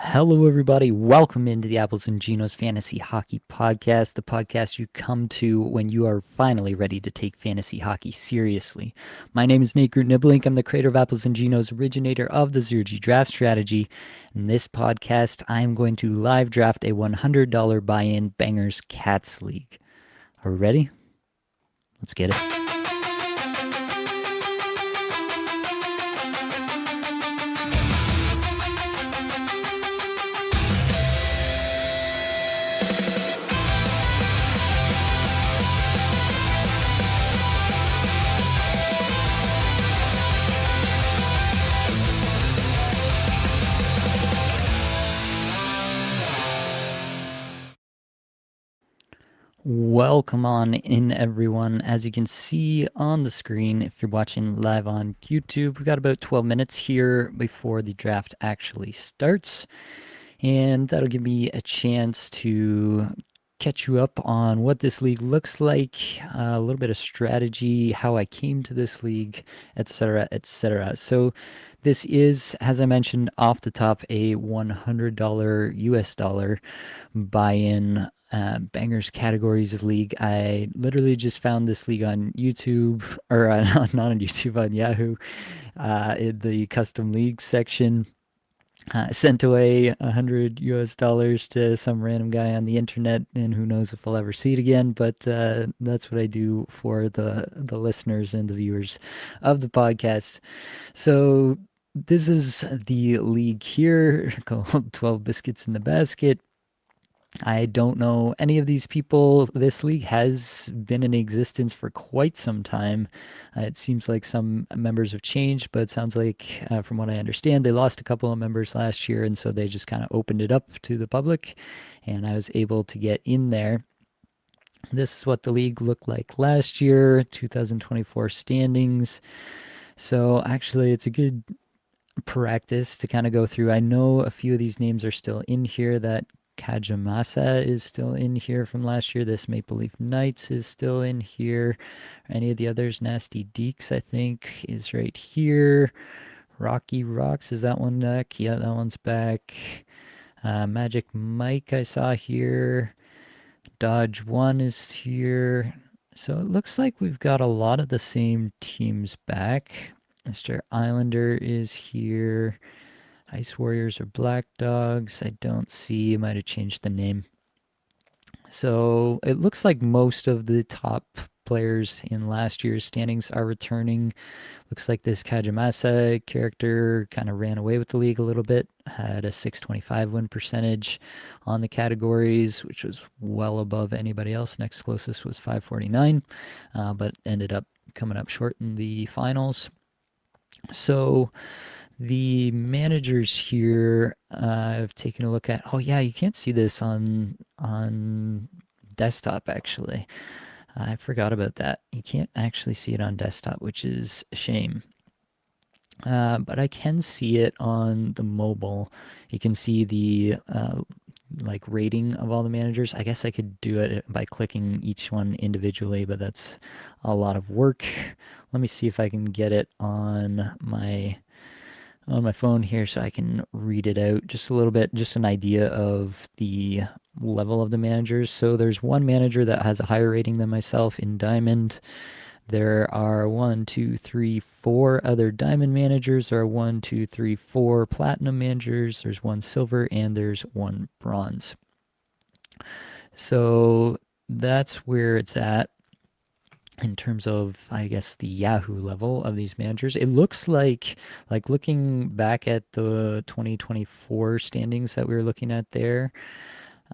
Hello, everybody. Welcome into the Apples and Ginos Fantasy Hockey Podcast, the podcast you come to when you are finally ready to take fantasy hockey seriously. My name is Groot Nibbelink. I'm the creator of Apples and Ginos, originator of the Zero G Draft Strategy. In this podcast, I am going to live draft a $100 buy-in Bangers Cats League. Are we ready? Let's get it. Welcome on in, everyone. As you can see on the screen, if you're watching live on YouTube, we've got about 12 minutes here before the draft actually starts. And that'll give me a chance to catch you up on what this league looks like, a little bit of strategy, how I came to this league, etc., etc. So this is, as I mentioned off the top, a $100 US dollar buy-in Bangers Categories League. I literally just found this league on YouTube, or not on YouTube, on Yahoo, in the custom league section. Sent away 100 US dollars to some random guy on the internet, and who knows if I'll ever see it again. But that's what I do for the listeners and the viewers of the podcast. So this is the league here called 12 Biscuits in the Basket. I don't know any of these people. This league has been in existence for quite some time. It seems like some members have changed, but it sounds like, from what I understand, they lost a couple of members last year, and so they just kind of opened it up to the public, and I was able to get in there. This is what the league looked like last year, 2024 standings. So actually, it's a good practice to kind of go through. I know a few of these names are still in here. That Kajamasa is still in here from last year. This Maple Leaf Knights is still in here. Any of the others? Nasty Deeks, I think, is right here. Rocky Rocks, is that one back? Yeah, that one's back. Magic Mike, I saw here. Dodge 1 is here. So it looks like we've got a lot of the same teams back. Mr. Islander is here. Ice Warriors or Black Dogs. I don't see. Might have changed the name. So it looks like most of the top players in last year's standings are returning. Looks like this Kajamasa character kind of ran away with the league a little bit. Had a 625 win percentage on the categories, which was well above anybody else. Next closest was 549, but ended up coming up short in the finals. So the managers here, I've taken a look at. Oh yeah, you can't see this on desktop actually. I forgot about that. You can't actually see it on desktop, which is a shame. But I can see it on the mobile. You can see the like rating of all the managers. I guess I could do it by clicking each one individually, but that's a lot of work. Let me see if I can get it on my phone here so I can read it out just a little bit, just an idea of the level of the managers. So there's one manager that has a higher rating than myself in Diamond. There are 1, 2, 3, 4 other Diamond managers. There are 1, 2, 3, 4 Platinum managers. There's 1 Silver, and there's 1 Bronze. So that's where it's at in terms of, I guess, the Yahoo level of these managers. It looks like looking back at the 2024 standings that we were looking at there,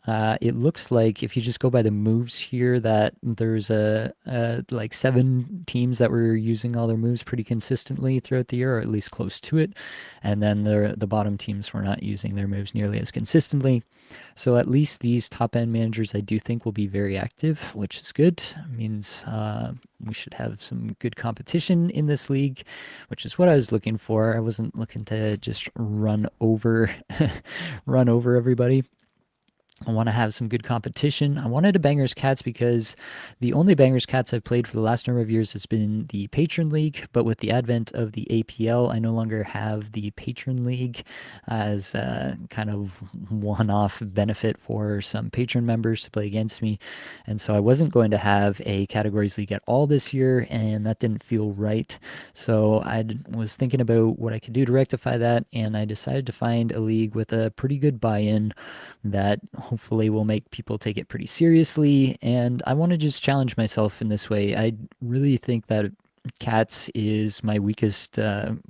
it looks like if you just go by the moves here, that there's like 7 teams that were using all their moves pretty consistently throughout the year, or at least close to it, and then the bottom teams were not using their moves nearly as consistently. So at least these top end managers, I do think, will be very active, which is good. It means we should have some good competition in this league, which is what I was looking for. I wasn't looking to just run over everybody. I want to have some good competition. I wanted a Bangers Cats because the only Bangers Cats I've played for the last number of years has been the Patron League, but with the advent of the APL, I no longer have the Patron League as a kind of one-off benefit for some patron members to play against me. And so I wasn't going to have a Categories League at all this year, and that didn't feel right. So I was thinking about what I could do to rectify that, and I decided to find a league with a pretty good buy-in that hopefully will make people take it pretty seriously. And I want to just challenge myself in this way. I really think that Cats is my weakest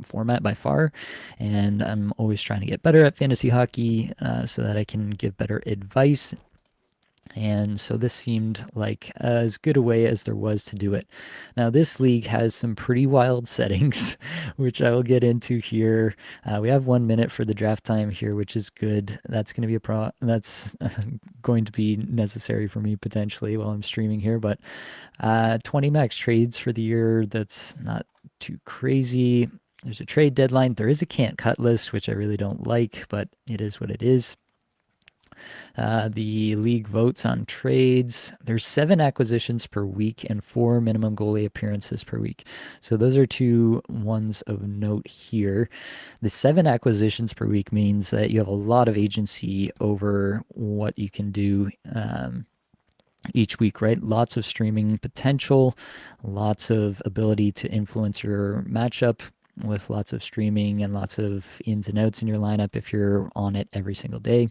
format by far, and I'm always trying to get better at fantasy hockey so that I can give better advice. And so this seemed like as good a way as there was to do it. Now, this league has some pretty wild settings, which I will get into here. We have 1 minute for the draft time here, which is good. That's going to be that's going to be necessary for me potentially while I'm streaming here. But 20 max trades for the year. That's not too crazy. There's a trade deadline. There is a can't cut list, which I really don't like, but it is what it is. The league votes on trades. There's 7 acquisitions per week and 4 minimum goalie appearances per week. So those are two ones of note here. The 7 acquisitions per week means that you have a lot of agency over what you can do each week, right? Lots of streaming potential, lots of ability to influence your matchup with lots of streaming and lots of ins and outs in your lineup if you're on it every single day.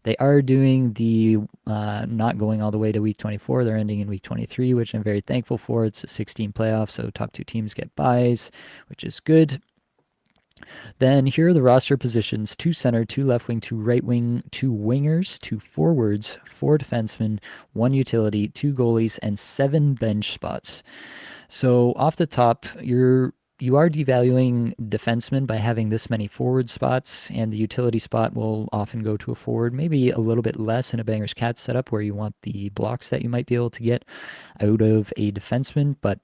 They are doing the not going all the way to week 24. They're ending in week 23, which I'm very thankful for. It's a 16 playoff, so top 2 teams get buys, which is good. Then here are the roster positions: 2 center, 2 left wing, 2 right wing, 2 wingers, 2 forwards, 4 defensemen, 1 utility, 2 goalies, and 7 bench spots. So off the top, you are devaluing defensemen by having this many forward spots, and the utility spot will often go to a forward, maybe a little bit less in a Bangers Cat setup where you want the blocks that you might be able to get out of a defenseman, but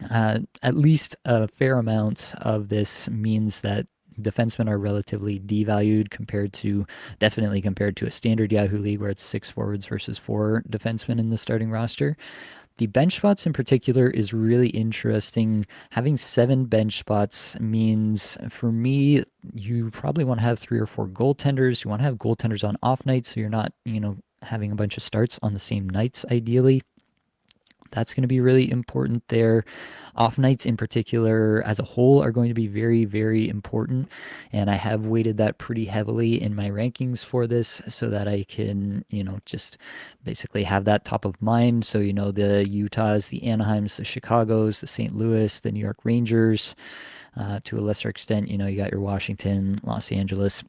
at least a fair amount of this means that defensemen are relatively devalued definitely compared to a standard Yahoo League where it's 6 forwards versus 4 defensemen in the starting roster. The bench spots in particular is really interesting. Having 7 bench spots means, for me, you probably want to have 3 or 4 goaltenders. You want to have goaltenders on off nights so you're not, having a bunch of starts on the same nights, ideally. That's going to be really important there. Off nights in particular, as a whole, are going to be very, very important. And I have weighted that pretty heavily in my rankings for this so that I can, just basically have that top of mind. So, the Utahs, the Anaheims, the Chicagos, the St. Louis, the New York Rangers, to a lesser extent, you got your Washington, Los Angeles,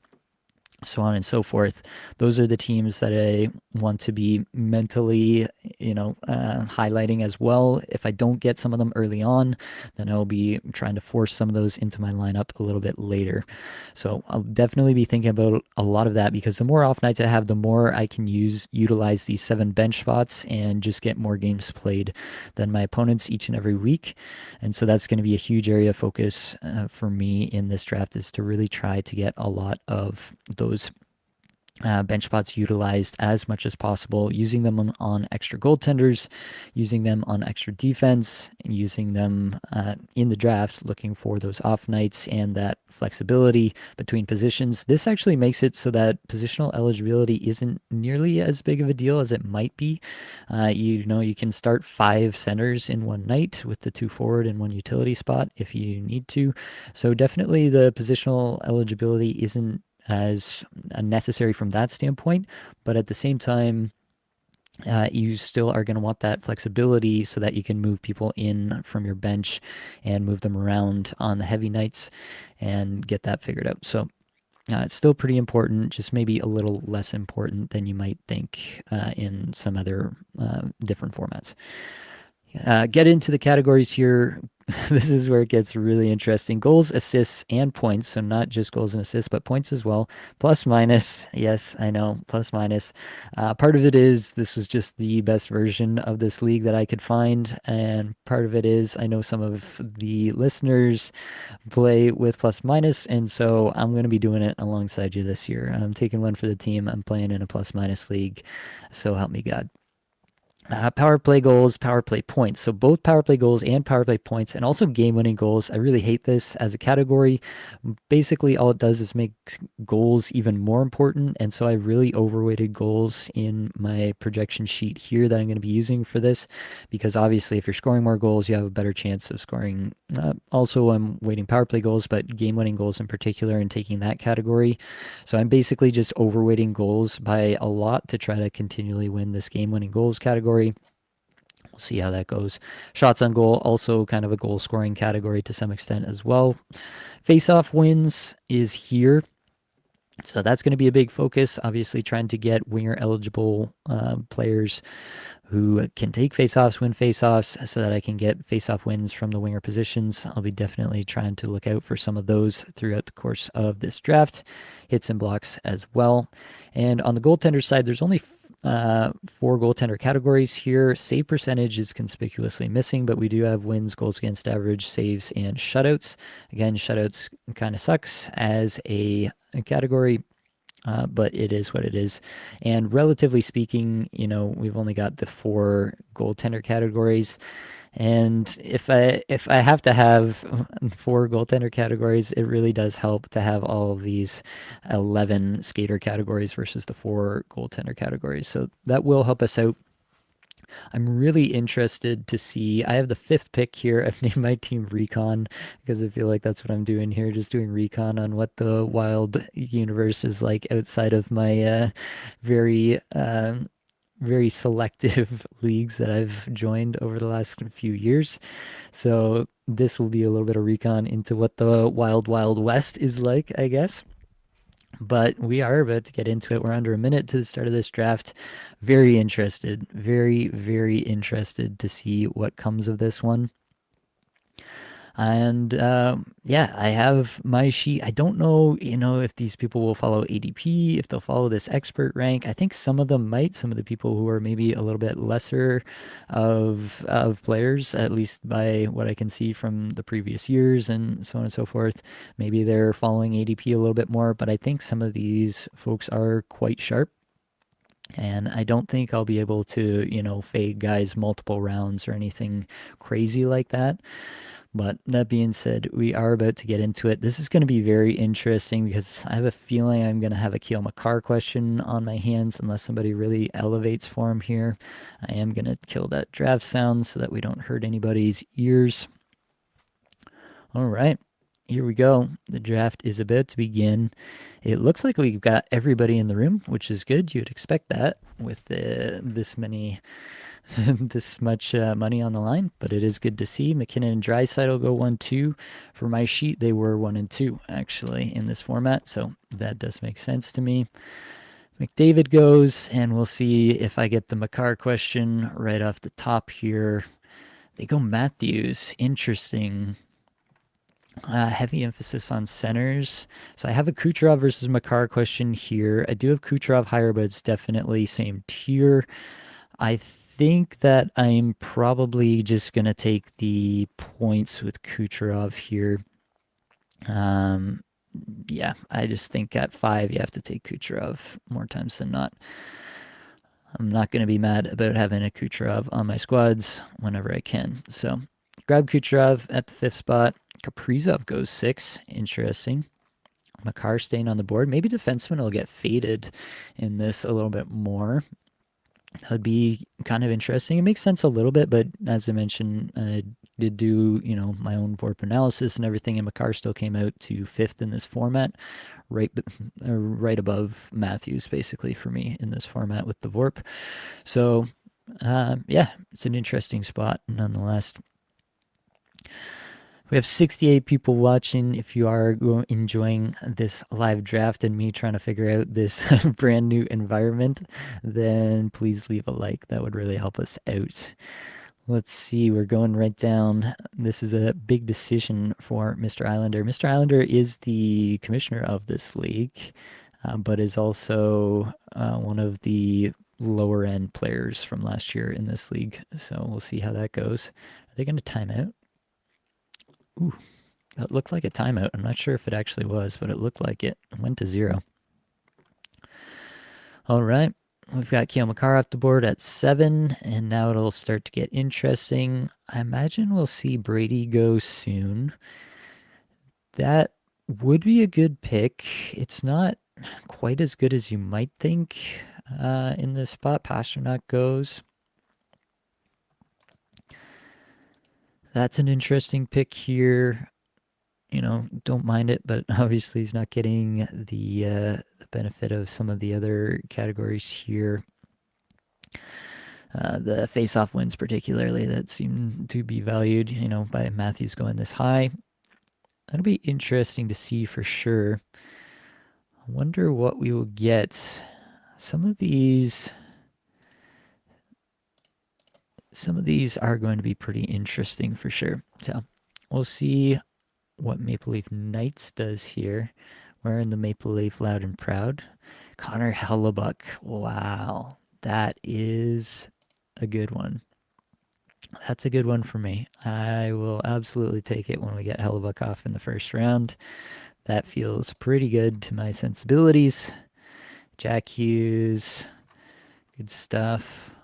so on and so forth. Those are the teams that I want to be mentally, highlighting as well. If I don't get some of them early on, then I'll be trying to force some of those into my lineup a little bit later. So I'll definitely be thinking about a lot of that because the more off nights I have, the more I can utilize these 7 bench spots and just get more games played than my opponents each and every week. And so that's going to be a huge area of focus for me in this draft, is to really try to get a lot of those bench spots utilized as much as possible, using them on extra goaltenders, using them on extra defense, and using them in the draft, looking for those off nights and that flexibility between positions. This actually makes it so that positional eligibility isn't nearly as big of a deal as it might be. You can start 5 centers in one night with the 2 forward and 1 utility spot if you need to. So definitely the positional eligibility isn't as necessary from that standpoint, but at the same time, you still are going to want that flexibility so that you can move people in from your bench and move them around on the heavy nights and get that figured out. So it's still pretty important, just maybe a little less important than you might think in some other different formats. Get into the categories here. This is where it gets really interesting. Goals, assists, and points. So not just goals and assists, but points as well. Plus, minus. Yes, I know. Plus, minus. Part of it is this was just the best version of this league that I could find. And part of it is I know some of the listeners play with plus minus. And so I'm going to be doing it alongside you this year. I'm taking one for the team. I'm playing in a plus minus league. So help me God. Power play goals, power play points. So both power play goals and power play points, and also game winning goals. I really hate this as a category. Basically, all it does is make goals even more important. And so I really overweighted goals in my projection sheet here that I'm going to be using for this, because obviously, if you're scoring more goals, you have a better chance of scoring. Also, I'm weighting power play goals, but game winning goals in particular, and taking that category. So I'm basically just overweighting goals by a lot to try to continually win this game winning goals category. We'll see how that goes. Shots on goal, also kind of a goal scoring category to some extent as well. Face-off wins is here. So that's going to be a big focus. Obviously, trying to get winger eligible players who can take face-offs, win face-offs, so that I can get face-off wins from the winger positions. I'll be definitely trying to look out for some of those throughout the course of this draft. Hits and blocks as well. And on the goaltender side, there's only 4 goaltender categories here. Save percentage is conspicuously missing, but we do have wins, goals against average, saves, and shutouts. Again, shutouts kind of sucks as a category, but it is what it is. And relatively speaking, we've only got the 4 goaltender categories. And if I have to have 4 goaltender categories, it really does help to have all of these 11 skater categories versus the 4 goaltender categories. So that will help us out. I'm really interested to see. I have the 5th pick here. I've named my team Recon because I feel like that's what I'm doing here, just doing recon on what the wild universe is like outside of my very very selective leagues that I've joined over the last few years. So this will be a little bit of recon into what the wild west is like, I guess. But we are about to get into it. We're under a minute to the start of this draft. Very interested, very interested to see what comes of this one. And yeah, I have my sheet. I don't know, if these people will follow ADP, if they'll follow this expert rank. I think some of them might. Some of the people who are maybe a little bit lesser of players, at least by what I can see from the previous years and so on and so forth. Maybe they're following ADP a little bit more, but I think some of these folks are quite sharp. And I don't think I'll be able to, fade guys multiple rounds or anything crazy like that. But that being said, we are about to get into it. This is going to be very interesting because I have a feeling I'm going to have a Keel McCarr question on my hands unless somebody really elevates for him here. I am going to kill that draft sound so that we don't hurt anybody's ears. All right, here we go. The draft is about to begin. It looks like we've got everybody in the room, which is good. You'd expect that with this much money on the line, but it is good to see. McKinnon and Draisaitl go 1-2. For my sheet, they were 1 and 2 actually in this format, so that does make sense to me. McDavid goes, and we'll see if I get the McCarr question right off the top here. They go Matthews. Interesting. Heavy emphasis on centers. So I have a Kucherov versus McCarr question here. I do have Kucherov higher, but it's definitely same tier. I think that I'm probably just going to take the points with Kucherov here. Yeah, I just think at 5 you have to take Kucherov more times than not. I'm not going to be mad about having a Kucherov on my squads whenever I can. So grab Kucherov at the 5th spot. Kaprizov goes 6. Interesting. McCarr staying on the board. Maybe defenseman will get faded in this a little bit more. That would be kind of interesting. It makes sense a little bit, but as I mentioned, I did do, my own VORP analysis and everything, and McCarr still came out to 5th in this format, right above Matthews, basically, for me in this format with the VORP. So, yeah, it's an interesting spot nonetheless. We have 68 people watching. If you are enjoying this live draft and me trying to figure out this brand new environment, then please leave a like. That would really help us out. Let's see, we're going right down. This is a big decision for Mr. Islander. Mr. Islander is the commissioner of this league, but is also one of the lower end players from last year in this league. So we'll see how that goes. Are they going to time out? Ooh, that looked like a timeout. I'm not sure if it actually was, but it looked like it went to 0. All right. We've got Kale McCarr off the board at 7, and now it'll start to get interesting. I imagine we'll see Brady go soon. That would be a good pick. It's not quite as good as you might think in this spot. Pasternak goes. That's an interesting pick here. You know, don't mind it, but obviously he's not getting the benefit of some of the other categories here. The face-off wins particularly that seem to be valued, you know, by Matthews going this high. That'll be interesting to see for sure. I wonder what we will get. Some of these are going to be pretty interesting for sure. So we'll see what Maple Leaf Knights does here. Wearing the Maple Leaf loud and proud. Connor Hellebuck. Wow. That is a good one. That's a good one for me. I will absolutely take it when we get Hellebuck off in the first round. That feels pretty good to my sensibilities. Jack Hughes. Good stuff.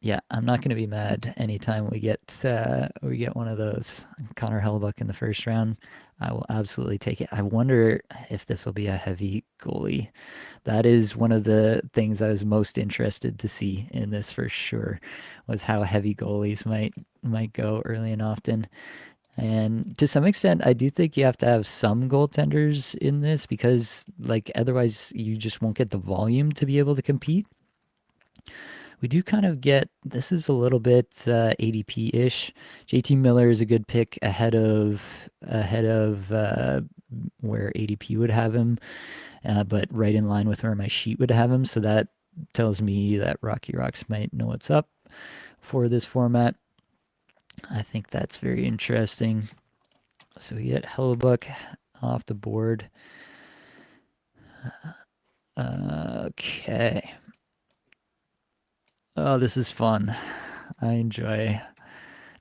Yeah, I'm not going to be mad anytime we get one of those. Connor Hellebuck in the first round. I will absolutely take it. I wonder if this will be a heavy goalie. That is one of the things I was most interested to see in this for sure, was how heavy goalies might go early and often. And to some extent, I do think you have to have some goaltenders in this because, like, otherwise you just won't get the volume to be able to compete. We do kind of get, this is a little bit ADP-ish. JT Miller is a good pick ahead of where ADP would have him, but right in line with where my sheet would have him. So that tells me that Rocky Rocks might know what's up for this format. I think that's very interesting. So we get Hellebuck off the board. Okay. Oh, this is fun. I enjoy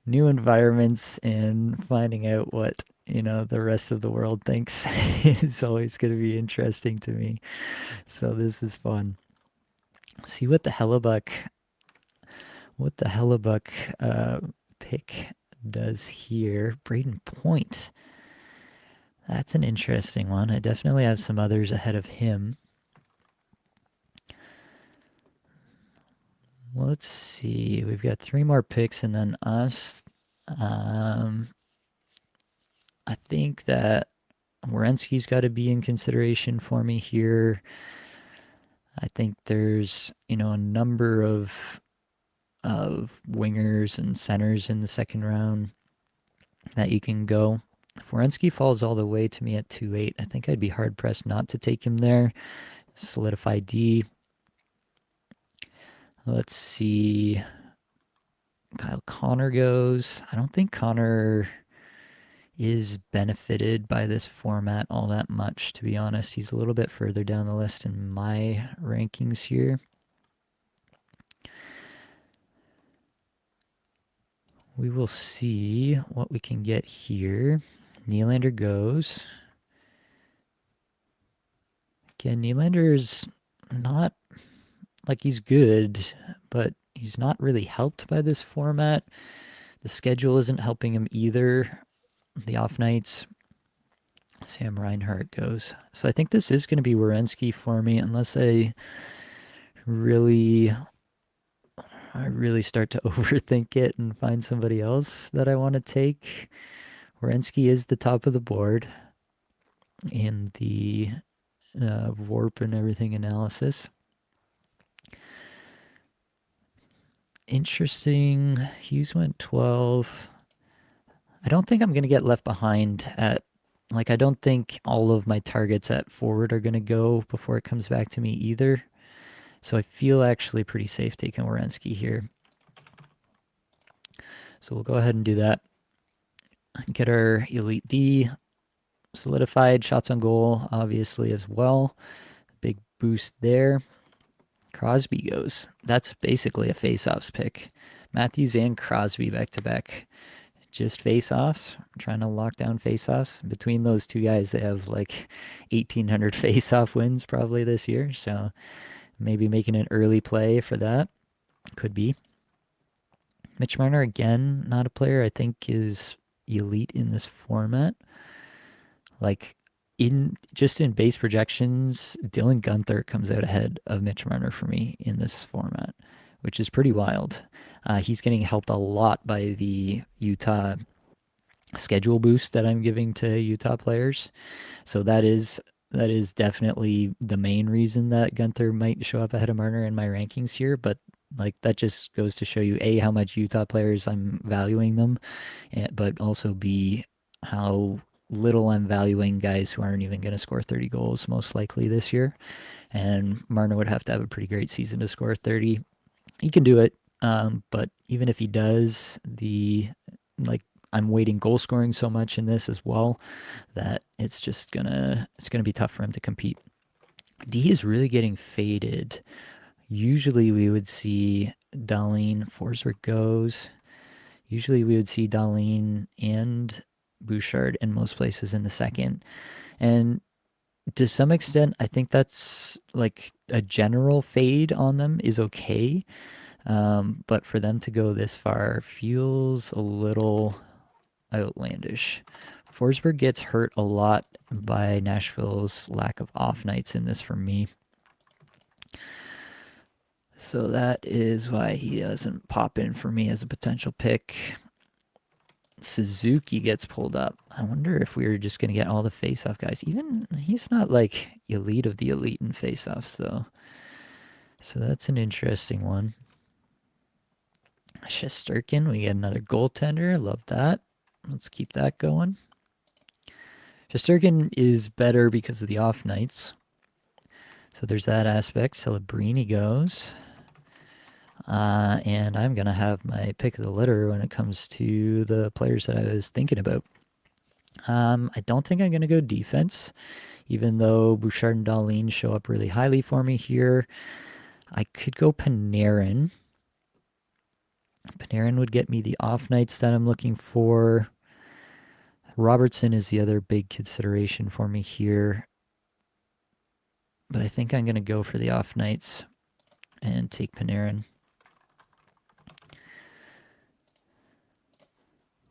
new environments and finding out what, you know, the rest of the world thinks is always going to be interesting to me. So this is fun. See what the Hellebuck pick does here. Braden Point. That's an interesting one. I definitely have some others ahead of him. Well, let's see. We've got 3 more picks and then us. I think that Werenski's got to be in consideration for me here. I think there's, you know, a number of wingers and centers in the second round that you can go. If Werenski falls all the way to me at 2-8, I think I'd be hard-pressed not to take him there. Solidify D. Let's see. Kyle Connor goes. I don't think Connor is benefited by this format all that much, to be honest. He's a little bit further down the list in my rankings here. We will see what we can get here. Nylander goes. Again, Nylander's not, like, he's good, but he's not really helped by this format. The schedule isn't helping him either. The off nights. Sam Reinhart goes. So I think this is going to be Werenski for me, unless I really start to overthink it and find somebody else that I want to take. Werenski is the top of the board in the warp and everything analysis. Interesting. Hughes went 12. I don't think I'm going to get left behind at, like, I don't think all of my targets at forward are going to go before it comes back to me either. So I feel actually pretty safe taking Werenski here. So we'll go ahead and do that. Get our Elite D solidified. Shots on goal, obviously, as well. Big boost there. Crosby goes. That's basically a face-offs pick. Matthews and Crosby back-to-back. Just face-offs. I'm trying to lock down face-offs. Between those two guys, they have like 1,800 face-off wins probably this year. So maybe making an early play for that. Could be. Mitch Marner, again, not a player I think is elite in this format. Like, in base projections, Dylan Guenther comes out ahead of Mitch Marner for me in this format, which is pretty wild. He's getting helped a lot by the Utah schedule boost that I'm giving to Utah players. So that is definitely the main reason that Guenther might show up ahead of Marner in my rankings here. But like that just goes to show you A, how much Utah players I'm valuing them, but also B, how little I'm valuing guys who aren't even going to score 30 goals most likely this year. And Marner would have to have a pretty great season to score 30. He can do it, but even if he does, I'm weighting goal scoring so much in this as well that it's gonna be tough for him to compete. D is really getting faded. Usually we would see Dahlin, Forsberg goes. Usually we would see Dahlin and Bouchard in most places in the second. And to some extent, I think that's like a general fade on them is okay. But for them to go this far feels a little outlandish. Forsberg gets hurt a lot by Nashville's lack of off nights in this for me. So that is why he doesn't pop in for me as a potential pick. Suzuki gets pulled up. I wonder if we were just going to get all the face-off guys. Even he's not like elite of the elite in face-offs though. So that's an interesting one. Shesterkin, we get another goaltender. Love that. Let's keep that going. Shesterkin is better because of the off nights. So there's that aspect. Celebrini goes. And I'm going to have my pick of the litter when it comes to the players that I was thinking about. I don't think I'm going to go defense, even though Bouchard and Dahlin show up really highly for me here. I could go Panarin. Panarin would get me the off nights that I'm looking for. Robertson is the other big consideration for me here. But I think I'm going to go for the off nights and take Panarin.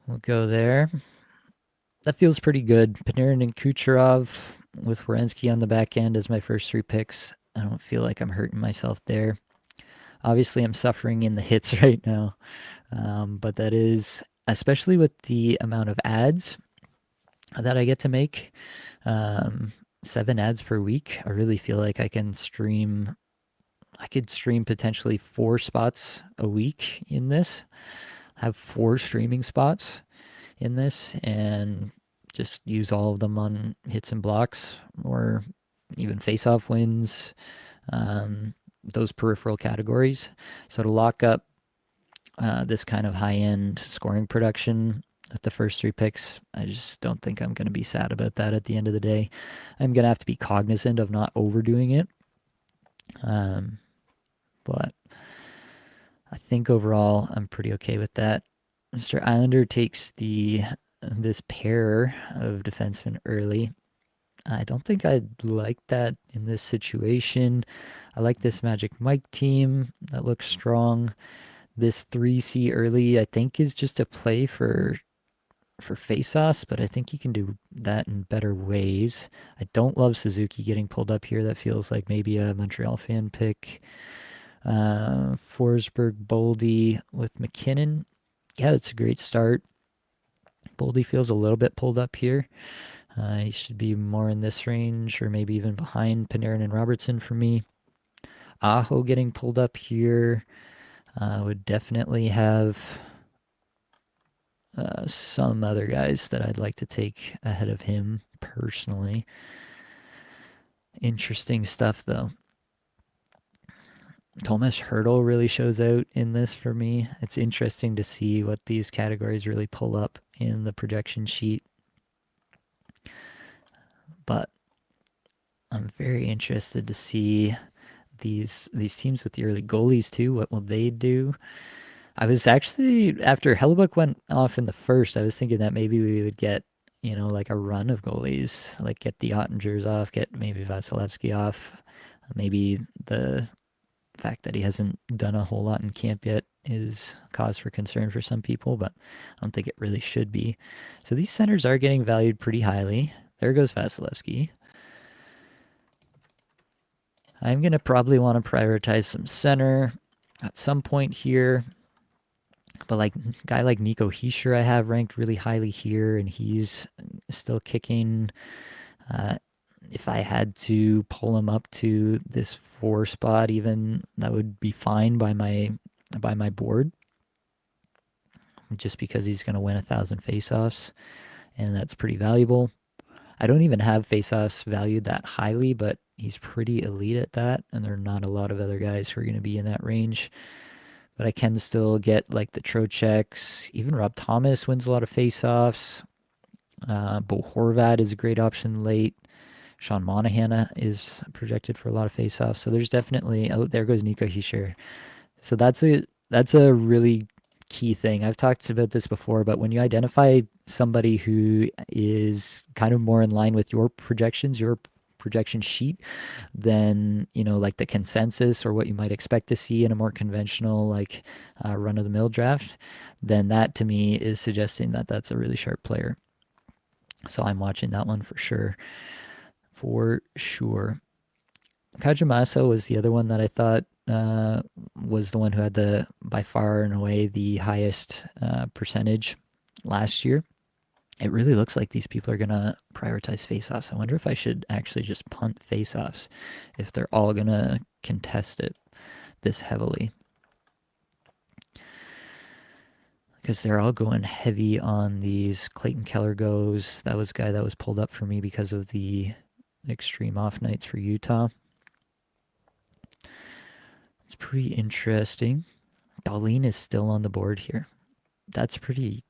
We'll go there. That feels pretty good. Panarin and Kucherov with Werenski on the back end as my first three picks. I don't feel like I'm hurting myself there. Obviously, I'm suffering in the hits right now. But that is, especially with the amount of ads that I get to make, 7 ads per week, I really feel like I could stream potentially 4 spots a week in this, have 4 streaming spots in this, and just use all of them on hits and blocks or even face-off wins, those peripheral categories. So to lock up this kind of high-end scoring production with the first 3 picks, I just don't think I'm going to be sad about that at the end of the day. I'm going to have to be cognizant of not overdoing it. But I think overall I'm pretty okay with that. Mr. Islander takes this pair of defensemen early. I don't think I'd like that in this situation. I like this Magic Mike team that looks strong. This 3C early, I think, is just a play for face-offs, but I think you can do that in better ways. I don't love Suzuki getting pulled up here. That feels like maybe a Montreal fan pick. Forsberg, Boldy with McKinnon. Yeah, that's a great start. Boldy feels a little bit pulled up here. He should be more in this range or maybe even behind Panarin and Robertson for me. Aho getting pulled up here. Would definitely have some other guys that I'd like to take ahead of him personally. Interesting stuff, though. Thomas Hurdle really shows out in this for me. It's interesting to see what these categories really pull up in the projection sheet. But I'm very interested to see these teams with the early goalies too. What will they do? I was actually, after Hellebuck went off in the first, I was thinking that maybe we would get, like a run of goalies, like get the Ottingers off, get maybe Vasilevsky off. Maybe the fact that he hasn't done a whole lot in camp yet is cause for concern for some people, but I don't think it really should be. So these centers are getting valued pretty highly. There goes Vasilevsky. I'm going to probably want to prioritize some center at some point here. But like a guy like Nico Hischier I have ranked really highly here, and he's still kicking. Uh, if I had to pull him up to this 4 spot, even that would be fine by my board, just because he's going to win 1,000 faceoffs, and that's pretty valuable. I don't even have faceoffs valued that highly, but he's pretty elite at that, and there are not a lot of other guys who are going to be in that range. But I can still get like the Trocheks. Even Rob Thomas wins a lot of faceoffs. Bo Horvat is a great option late. Sean Monahan is projected for a lot of faceoffs. So there's definitely, oh, there goes Nico Hischier. So that's a really key thing. I've talked about this before, but when you identify somebody who is kind of more in line with your projections, your projection sheet, than like the consensus or what you might expect to see in a more conventional like run of the mill draft, then that to me is suggesting that that's a really sharp player. So I'm watching that one for sure. For sure. Kajimasa was the other one that I thought was the one who had the by far and away the highest percentage last year. It really looks like these people are going to prioritize faceoffs. I wonder if I should actually just punt faceoffs if they're all going to contest it this heavily. Because they're all going heavy on these. Clayton Keller goes. That was a guy that was pulled up for me because of the extreme off nights for Utah. It's pretty interesting. Dahlin is still on the board here. That's pretty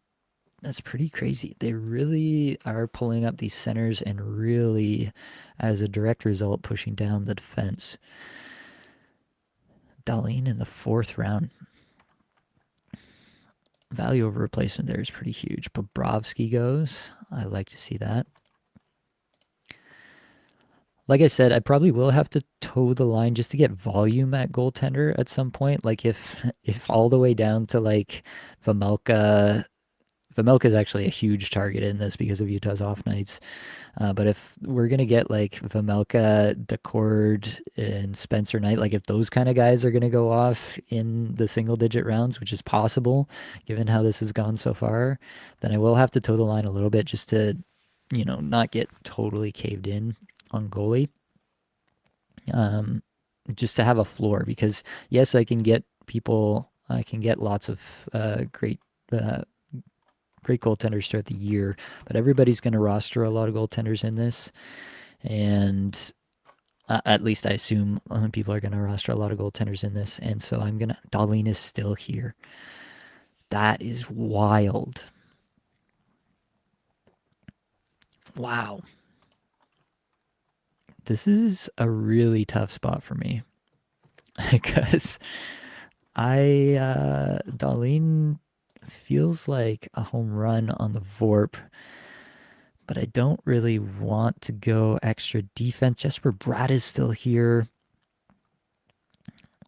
crazy. They really are pulling up these centers and really, as a direct result, pushing down the defense. Dahlin in the 4th round. Value over replacement there is pretty huge. Bobrovsky goes. I like to see that. Like I said, I probably will have to toe the line just to get volume at goaltender at some point. Like if all the way down to like Vejmelka is actually a huge target in this because of Utah's off nights. But if we're going to get like Vejmelka, Decord, and Spencer Knight, like if those kind of guys are going to go off in the single digit rounds, which is possible given how this has gone so far, then I will have to toe the line a little bit just to, not get totally caved in on goalie. Just to have a floor, because yes, I can get lots of great goaltenders throughout the year, but everybody's going to roster a lot of goaltenders in this, and at least I assume people are going to roster a lot of goaltenders in this, and so Dahlin is still here. That is wild. Wow. This is a really tough spot for me because Dahlin feels like a home run on the VORP, but I don't really want to go extra defense. Jesper Bratt is still here.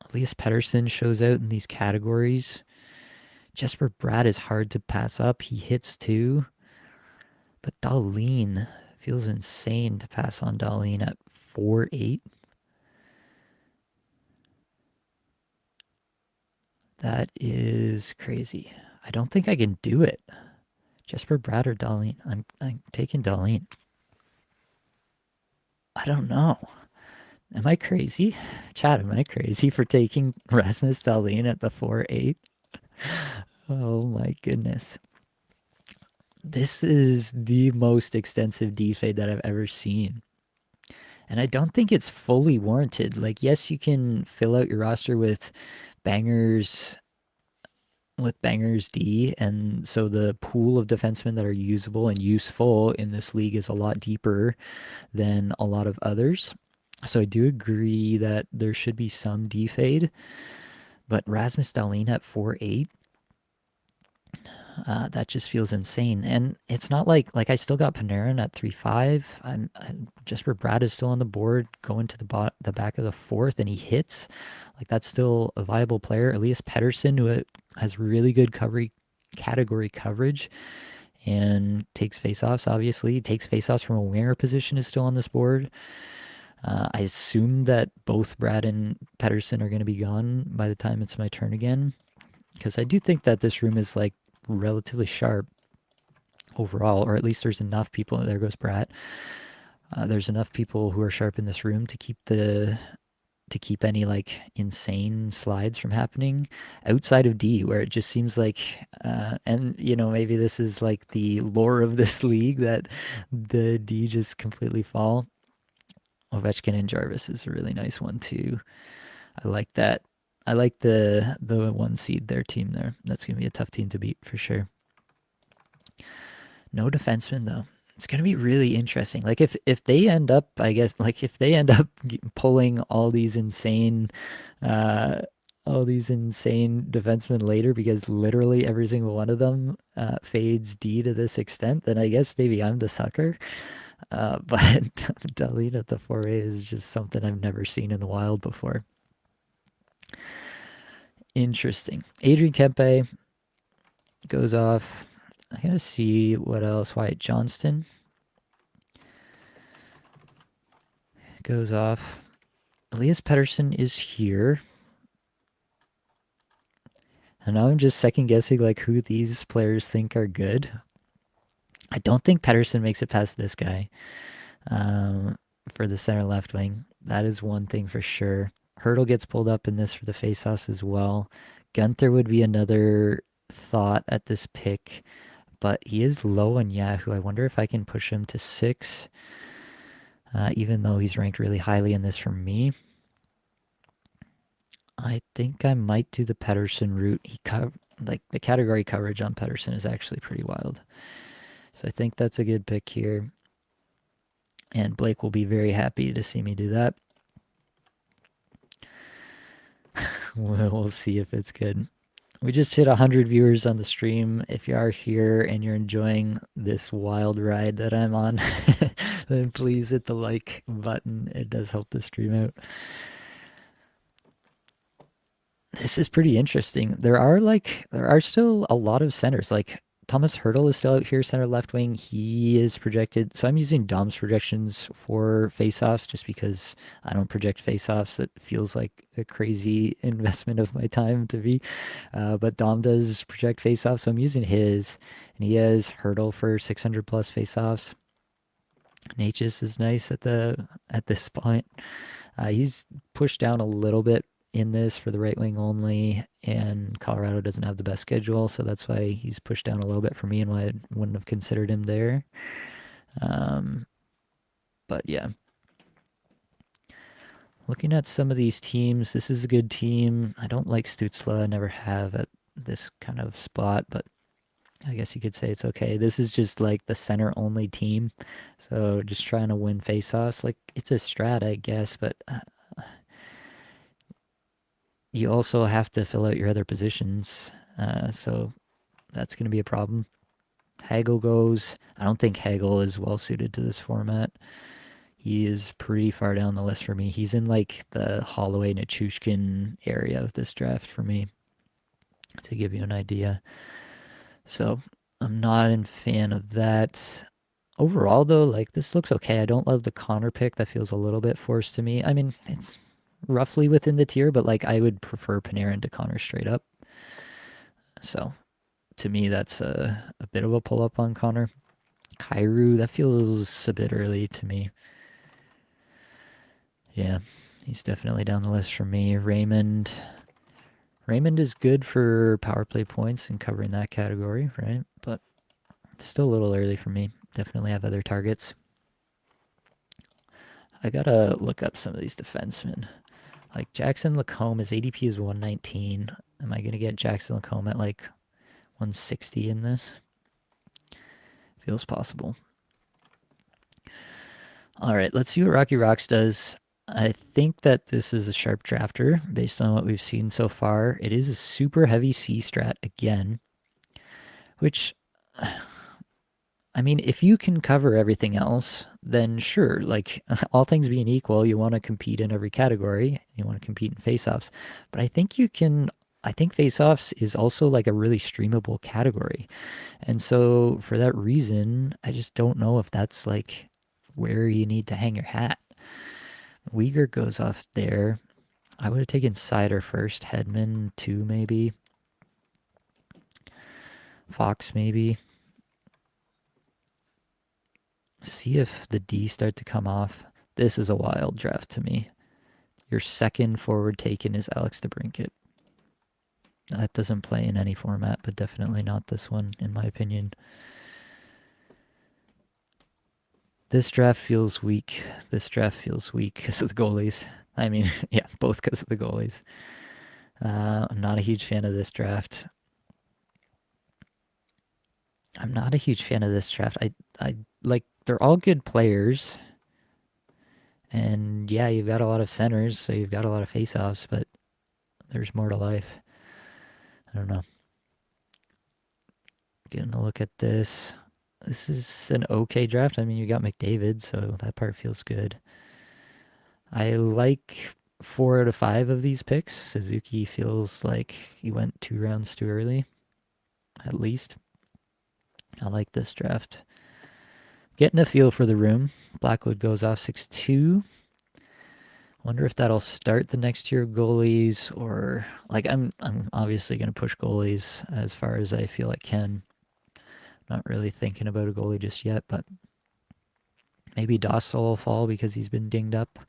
Elias Pettersson shows out in these categories. Jesper Bratt is hard to pass up. He hits too. But Dahlin feels insane to pass on Dahlin at 4.8. That is crazy. I don't think I can do it. Jesper Bratt or Dahlin? I'm taking Dahlin. I don't know. Am I crazy? Chad, am I crazy for taking Rasmus Dahlin at the 4.8? Oh my goodness. This is the most extensive defade that I've ever seen. And I don't think it's fully warranted. Like, yes, you can fill out your roster bangers with bangers D, and so the pool of defensemen that are usable and useful in this league is a lot deeper than a lot of others. So I do agree that there should be some D fade, but Rasmus Dahlin at 4.8, that just feels insane. And it's not like I still got Panarin at 3.5. I'm Jesper Bratt is still on the board, going to the back of the fourth, and he hits. Like, that's still a viable player. Elias Pettersson, who has really good category coverage and takes faceoffs. Obviously, takes faceoffs from a winger position, is still on this board. I assume that both Brad and Pettersson are going to be gone by the time it's my turn again, because I do think that this room is like relatively sharp overall, or at least there's enough people. There goes Brad. There's enough people who are sharp in this room to keep any like insane slides from happening outside of D, where it just seems like, and maybe this is like the lore of this league, that the D just completely fall. Ovechkin and Jarvis is a really nice one too. I like that. I like the 1 seed their team there. That's gonna be a tough team to beat for sure. No defenseman though. It's gonna be really interesting. Like, if they end up, I guess, like if they end up pulling uh, all these insane defensemen later, because literally every single one of them fades D to this extent, then I guess maybe I'm the sucker. But Dahlin at the 4A is just something I've never seen in the wild before. Interesting. Adrian Kempe goes off. I gotta see what else. Wyatt Johnston goes off. Elias Pettersson is here. And now I'm just second guessing like who these players think are good. I don't think Pettersson makes it past this guy for the center left wing. That is one thing for sure. Hurdle gets pulled up in this for the faceoffs as well. Gunther would be another thought at this pick, but he is low on Yahoo. I wonder if I can push him to 6, even though he's ranked really highly in this for me. I think I might do the Pettersson route. Like the category coverage on Pettersson is actually pretty wild. So I think that's a good pick here. And Blake will be very happy to see me do that. We'll see if it's good. We just hit 100 viewers on the stream. If you are here and you're enjoying this wild ride that I'm on, then please hit the like button. It does help the stream out. This is pretty interesting. There are still a lot of centers. Like, Thomas Hurdle is still out here, center left wing. He is projected. So I'm using Dom's projections for faceoffs just because I don't project faceoffs. That feels like a crazy investment of my time to be. But Dom does project faceoffs, so I'm using his. And he has Hurdle for 600 plus faceoffs. Natchez is nice at this point. He's pushed down a little bit in this for the right wing only, and Colorado doesn't have the best schedule, so that's why he's pushed down a little bit for me and why I wouldn't have considered him there. But yeah, looking at some of these teams, this is a good team. I don't like Stützle, I never have at this kind of spot, but I guess you could say it's okay. This is just like the center only team, so just trying to win faceoffs. Like, it's a strat, I guess, but you also have to fill out your other positions, so that's going to be a problem. Hagel goes. I don't think Hagel is well suited to this format. He is pretty far down the list for me. He's in like the Holloway Nichushkin area of this draft for me, to give you an idea. So I'm not a fan of that. Overall, though, like, this looks okay. I don't love the Connor pick. That feels a little bit forced to me. I mean, it's roughly within the tier, but like, I would prefer Panarin to Connor straight up. So to me, that's a bit of a pull up on Connor. Kyrou, that feels a bit early to me. Yeah, he's definitely down the list for me. Raymond is good for power play points and covering that category, right? But still a little early for me. Definitely have other targets. I gotta look up some of these defensemen. Like Jackson Lacombe, his ADP is 119. Am I gonna get Jackson Lacombe at like 160 in this? Feels possible. All right, let's see what Rocky Rocks does. I think that this is a sharp drafter based on what we've seen so far. It is a super heavy C strat again, which, I mean, if you can cover everything else, then sure, like all things being equal, you want to compete in every category. You want to compete in face-offs. But I think you can, I think face-offs is also like a really streamable category. And so for that reason, I just don't know if that's like where you need to hang your hat. Uyghur goes off there. I would have taken Cider first, Hedman 2 maybe, Fox maybe. See if the D start to come off. This is a wild draft to me. Your second forward taken is Alex DeBrincat. That doesn't play in any format, but definitely not this one, in my opinion. This draft feels weak. This draft feels weak because of the goalies. I mean, yeah, both because of the goalies. I'm not a huge fan of this draft. I'm not a huge fan of this draft. I like, they're all good players. And yeah, you've got a lot of centers, so you've got a lot of faceoffs, but there's more to life. I don't know. Getting a look at this. This is an okay draft. I mean, you got McDavid, so that part feels good. I like 4 out of 5 of these picks. Suzuki feels like he went 2 rounds too early, at least. I like this draft. Getting a feel for the room. Blackwood goes off 6-2. Wonder if that'll start the next tier of goalies, or like I'm obviously gonna push goalies as far as I feel I can. Not really thinking about a goalie just yet, but maybe Dostal will fall because he's been dinged up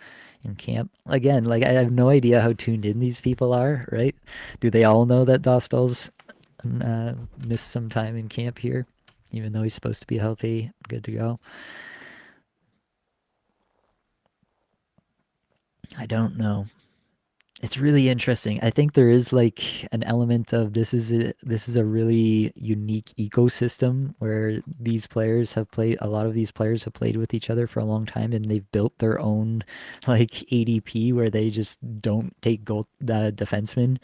in camp. Again, like I have no idea how tuned in these people are, right? Do they all know that Dostal's missed some time in camp here, even though he's supposed to be healthy, good to go? I don't know. It's really interesting. I think there is like an element of this is a really unique ecosystem where these players have played a lot of these players have played with each other for a long time, and they've built their own like ADP where they just don't take goal defensemen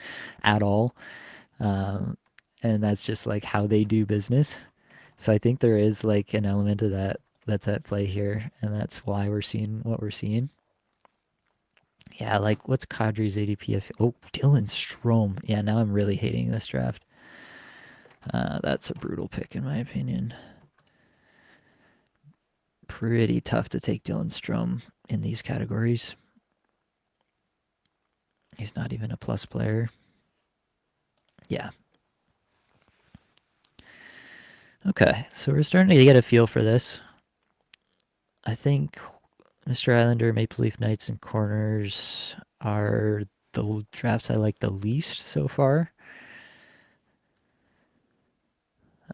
at all. Um, and that's just like how they do business. So I think there is like an element of that that's at play here, and that's why we're seeing what we're seeing. Yeah, like what's Kadri's ADP? Oh, Dylan Strome. Yeah, now I'm really hating this draft. That's a brutal pick in my opinion. Pretty tough to take Dylan Strome in these categories. He's not even a plus player. Yeah. Okay, so we're starting to get a feel for this. I think Mr. Islander, Maple Leaf Knights, and Corners are the drafts I like the least so far.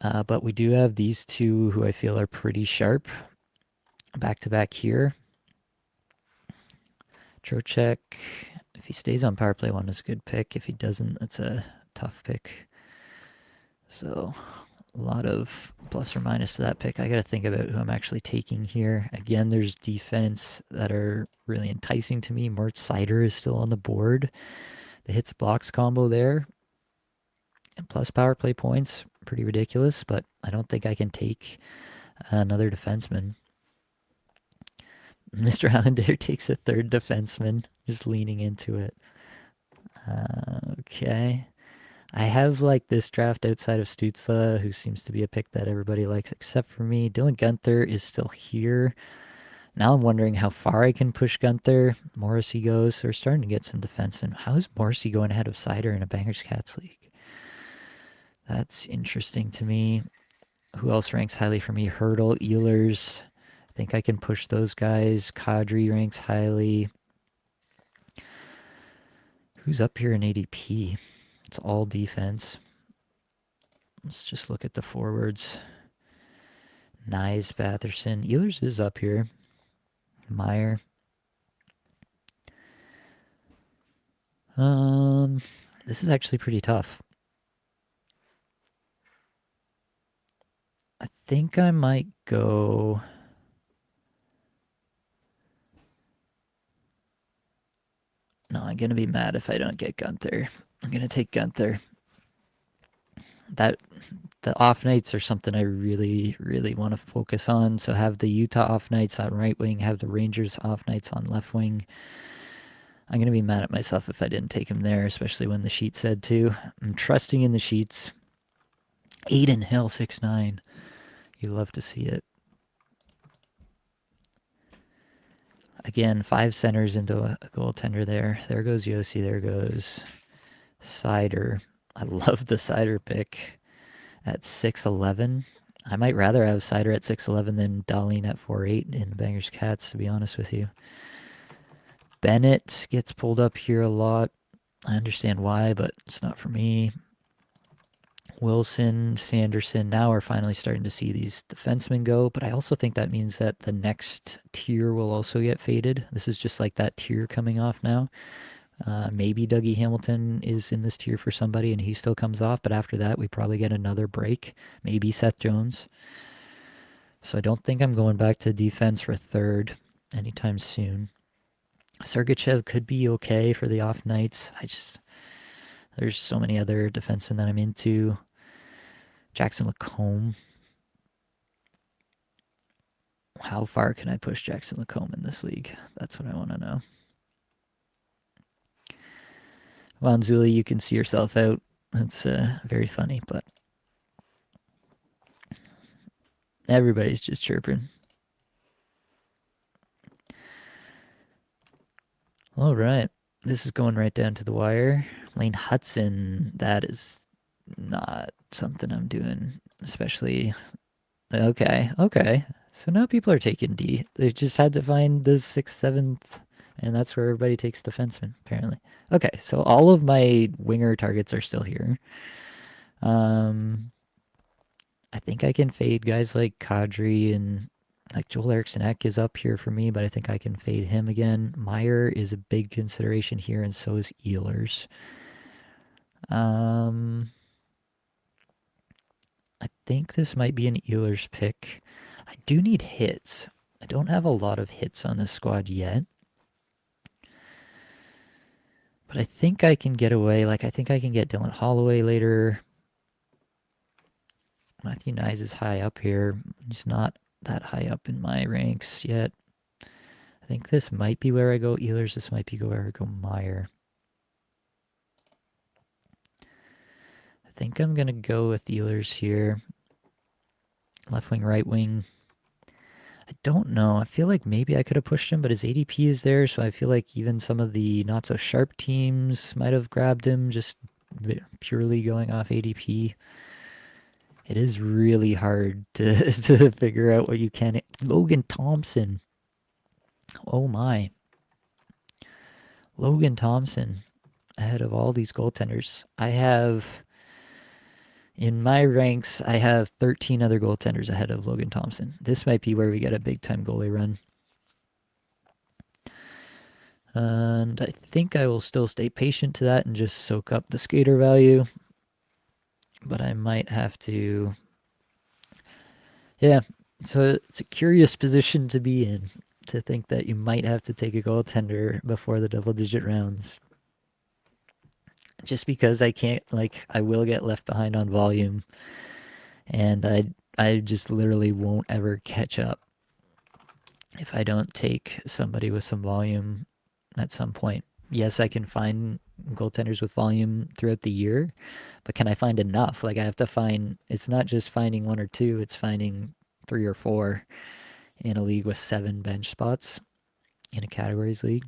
But we do have these two who I feel are pretty sharp. Back to back here. Trocheck, if he stays on power play 1, is a good pick. If he doesn't, that's a tough pick. So a lot of plus or minus to that pick. I got to think about who I'm actually taking here. Again, there's defense that are really enticing to me. Mort Sider is still on the board. The hits blocks combo there. And plus power play points, pretty ridiculous, but I don't think I can take another defenseman. Mr. Allender takes a third defenseman, just leaning into it. Okay. I have like this draft outside of Stützle, who seems to be a pick that everybody likes except for me. Dylan Guenther is still here. Now I'm wondering how far I can push Guenther. Morrissey goes. So we're starting to get some defensemen. How is Morrissey going ahead of Cider in a Bangers Cats League? That's interesting to me. Who else ranks highly for me? Hurdle, Ehlers. I think I can push those guys. Kadri ranks highly. Who's up here in ADP? It's all defense. Let's just look at the forwards. Nyes, Batherson. Ehlers is up here. Meyer. This is actually pretty tough. I think I might go... No, I'm going to be mad if I don't get Gunther. I'm going to take Gunther. The off nights are something I really, really want to focus on. So have the Utah off nights on right wing, have the Rangers off nights on left wing. I'm going to be mad at myself if I didn't take him there, especially when the sheet said to. I'm trusting in the sheets. Aiden Hill, 6'9". You love to see it. Again, 5 centers into a goaltender there. There goes Yossi. There goes Sider. I love the Sider pick at 6'11". I might rather have Sider at 6'11 than Dahlin at 4'8 in Bangers Cats, to be honest with you. Bennett gets pulled up here a lot. I understand why, but it's not for me. Wilson, Sanderson. Now we're finally starting to see these defensemen go, but I also think that means that the next tier will also get faded. This is just like that tier coming off now. Maybe Dougie Hamilton is in this tier for somebody and he still comes off, but after that we probably get another break. Maybe Seth Jones. So I don't think I'm going back to defense for third anytime soon. Sergachev could be okay for the off nights. There's so many other defensemen that I'm into. Jackson Lacombe. How far can I push Jackson Lacombe in this league? That's what I want to know. Wanzuli, you can see yourself out. That's very funny, but everybody's just chirping. All right. This is going right down to the wire. Lane Hudson, that is not something I'm doing, especially... Okay. So now people are taking D. They just had to find the 6th, 7th, and that's where everybody takes defenseman, apparently. Okay, so all of my winger targets are still here. I think I can fade guys like Kadri and like Joel Eriksson Ek is up here for me, but I think I can fade him again. Meyer is a big consideration here, and so is Ehlers. I think this might be an Ehlers pick. I do need hits. I don't have a lot of hits on this squad yet. But I think I can get away. Like, I think I can get Dylan Holloway later. Matthew Nyes is high up here. He's not that high up in my ranks yet. I think this might be where I go Ehlers. This might be where I go Meyer. I think I'm going to go with Ehlers here. Left wing, right wing. I don't know. I feel like maybe I could have pushed him, but his ADP is there, so I feel like even some of the not-so-sharp teams might have grabbed him just purely going off ADP. It is really hard to figure out what you can. Logan Thompson. Oh my. Logan Thompson ahead of all these goaltenders. In my ranks, I have 13 other goaltenders ahead of Logan Thompson. This might be where we get a big-time goalie run. And I think I will still stay patient to that and just soak up the skater value. But I might have to... Yeah, so it's a curious position to be in, to think that you might have to take a goaltender before the double-digit rounds. Just because I can't, like, I will get left behind on volume. And I just literally won't ever catch up if I don't take somebody with some volume at some point. Yes, I can find goaltenders with volume throughout the year, but can I find enough? Like, I have to find, it's not just finding 1 or 2, it's finding 3 or 4 in a league with 7 bench spots in a categories league.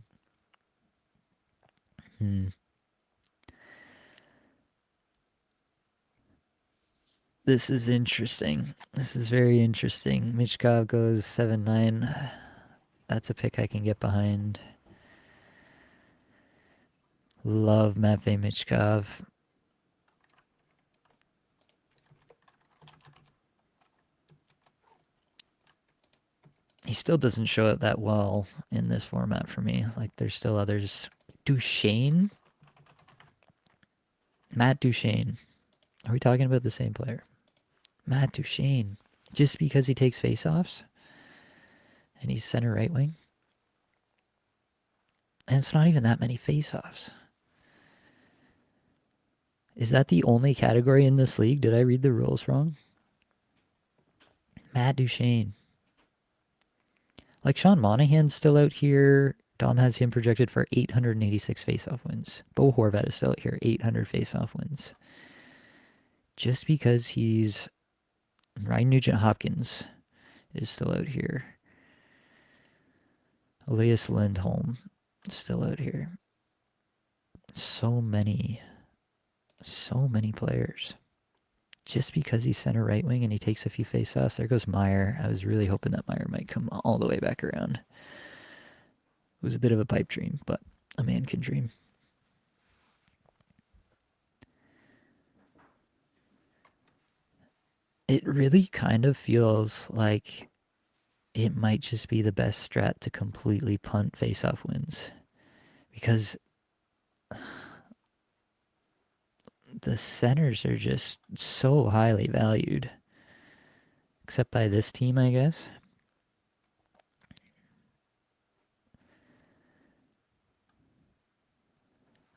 This is interesting. This is very interesting. Michkov goes 7-9. That's a pick I can get behind. Love Matvei Michkov. He still doesn't show up that well in this format for me. Like, there's still others. Duchesne? Matt Duchene. Are we talking about the same player? Matt Duchene. Just because he takes faceoffs? And he's center right wing? And it's not even that many faceoffs. Is that the only category in this league? Did I read the rules wrong? Matt Duchene. Like Sean Monahan's still out here. Dom has him projected for 886 faceoff wins. Bo Horvat is still out here, 800 faceoff wins. Just because he's... Ryan Nugent-Hopkins is still out here. Elias Lindholm is still out here. So many players. Just because he's center right wing and he takes a few faceoffs. There goes Meyer. I was really hoping that Meyer might come all the way back around. It was a bit of a pipe dream, but a man can dream. It really kind of feels like it might just be the best strat to completely punt faceoff wins. Because the centers are just so highly valued. Except by this team, I guess.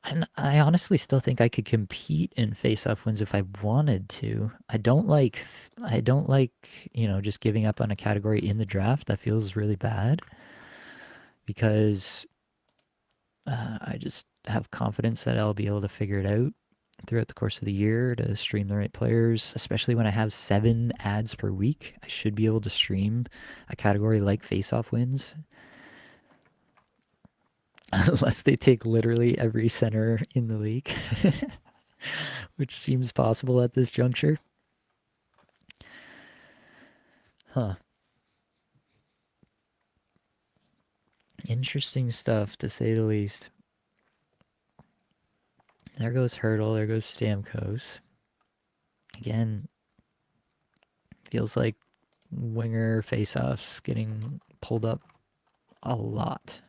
And I honestly still think I could compete in face-off wins if I wanted to. I don't like, just giving up on a category in the draft. That feels really bad because I just have confidence that I'll be able to figure it out throughout the course of the year to stream the right players, especially when I have 7 ads per week. I should be able to stream a category like face-off wins. Unless they take literally every center in the league, which seems possible at this juncture. Huh. Interesting stuff, to say the least. There goes Hurdle, there goes Stamkos. Again, feels like winger face-offs getting pulled up a lot.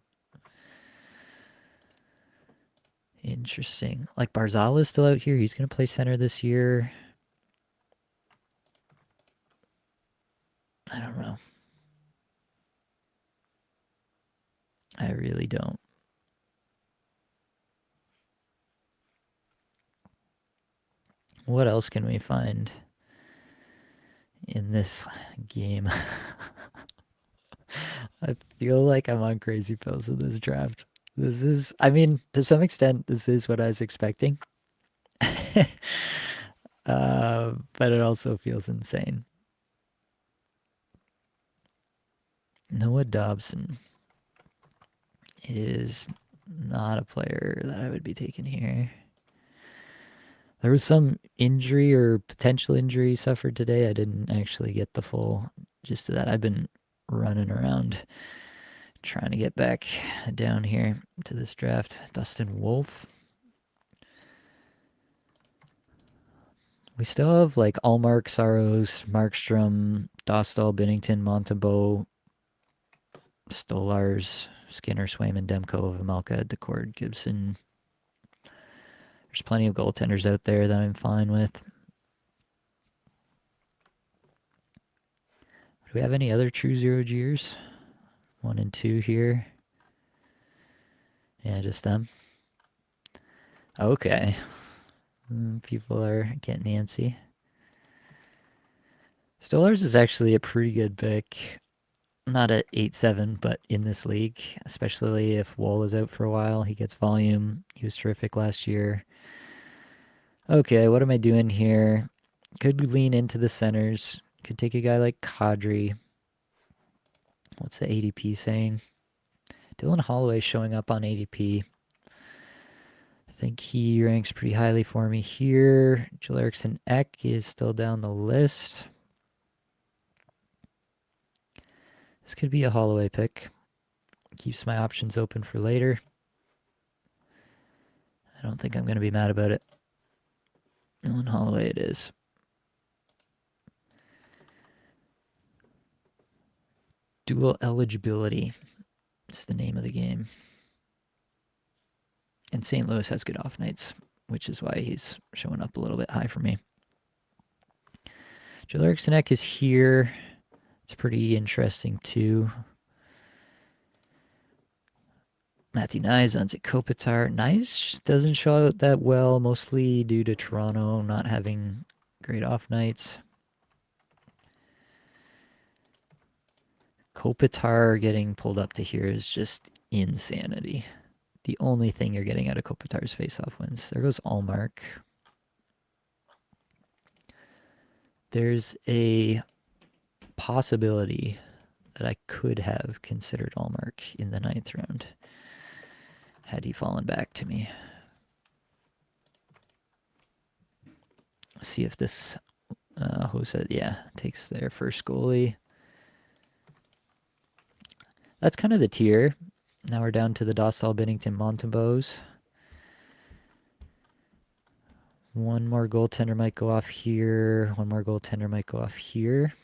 Interesting. Like Barzal is still out here. He's going to play center this year. I don't know. I really don't. What else can we find in this game? I feel like I'm on crazy pills with this draft. This is, I mean, to some extent, this is what I was expecting. But it also feels insane. Noah Dobson is not a player that I would be taking here. There was some injury or potential injury suffered today. I didn't actually get the full gist of that. I've been running around trying to get back down here to this draft. Dustin Wolf. We still have like Allmark, Saros, Markstrom, Dostal, Binnington, Montembeau, Stolars, Skinner, Swayman, Demko, Vamelka, Decord, Gibson. There's plenty of goaltenders out there that I'm fine with. Do we have any other true zero Gers? 1 and 2 here. Yeah, just them. Okay. People are getting antsy. Stolars is actually a pretty good pick. Not at 8-7, but in this league, especially if Woll is out for a while. He gets volume. He was terrific last year. Okay, what am I doing here? Could lean into the centers. Could take a guy like Kadri. What's the ADP saying? Dylan Holloway showing up on ADP. I think he ranks pretty highly for me here. Joel Eriksson Ek is still down the list. This could be a Holloway pick. Keeps my options open for later. I don't think I'm going to be mad about it. Dylan Holloway it is. Dual eligibility. It's the name of the game. And St. Louis has good off nights. which is why he's showing up a little bit high for me. Joel Eriksson is here. It's pretty interesting too. Matthew Nyes, Anze Kopitar. Nyes doesn't show out that well, mostly due to Toronto not having great off nights. Kopitar getting pulled up to here is just insanity. The only thing you're getting out of Kopitar's face-off wins. There goes Allmark. There's a possibility that I could have considered Allmark in the 9th round had he fallen back to me. See if this Jose, yeah, takes their first goalie. That's kind of the tier. Now we're down to the Dostal, Binnington, Montembeaus. One more goaltender might go off here. One more goaltender might go off here.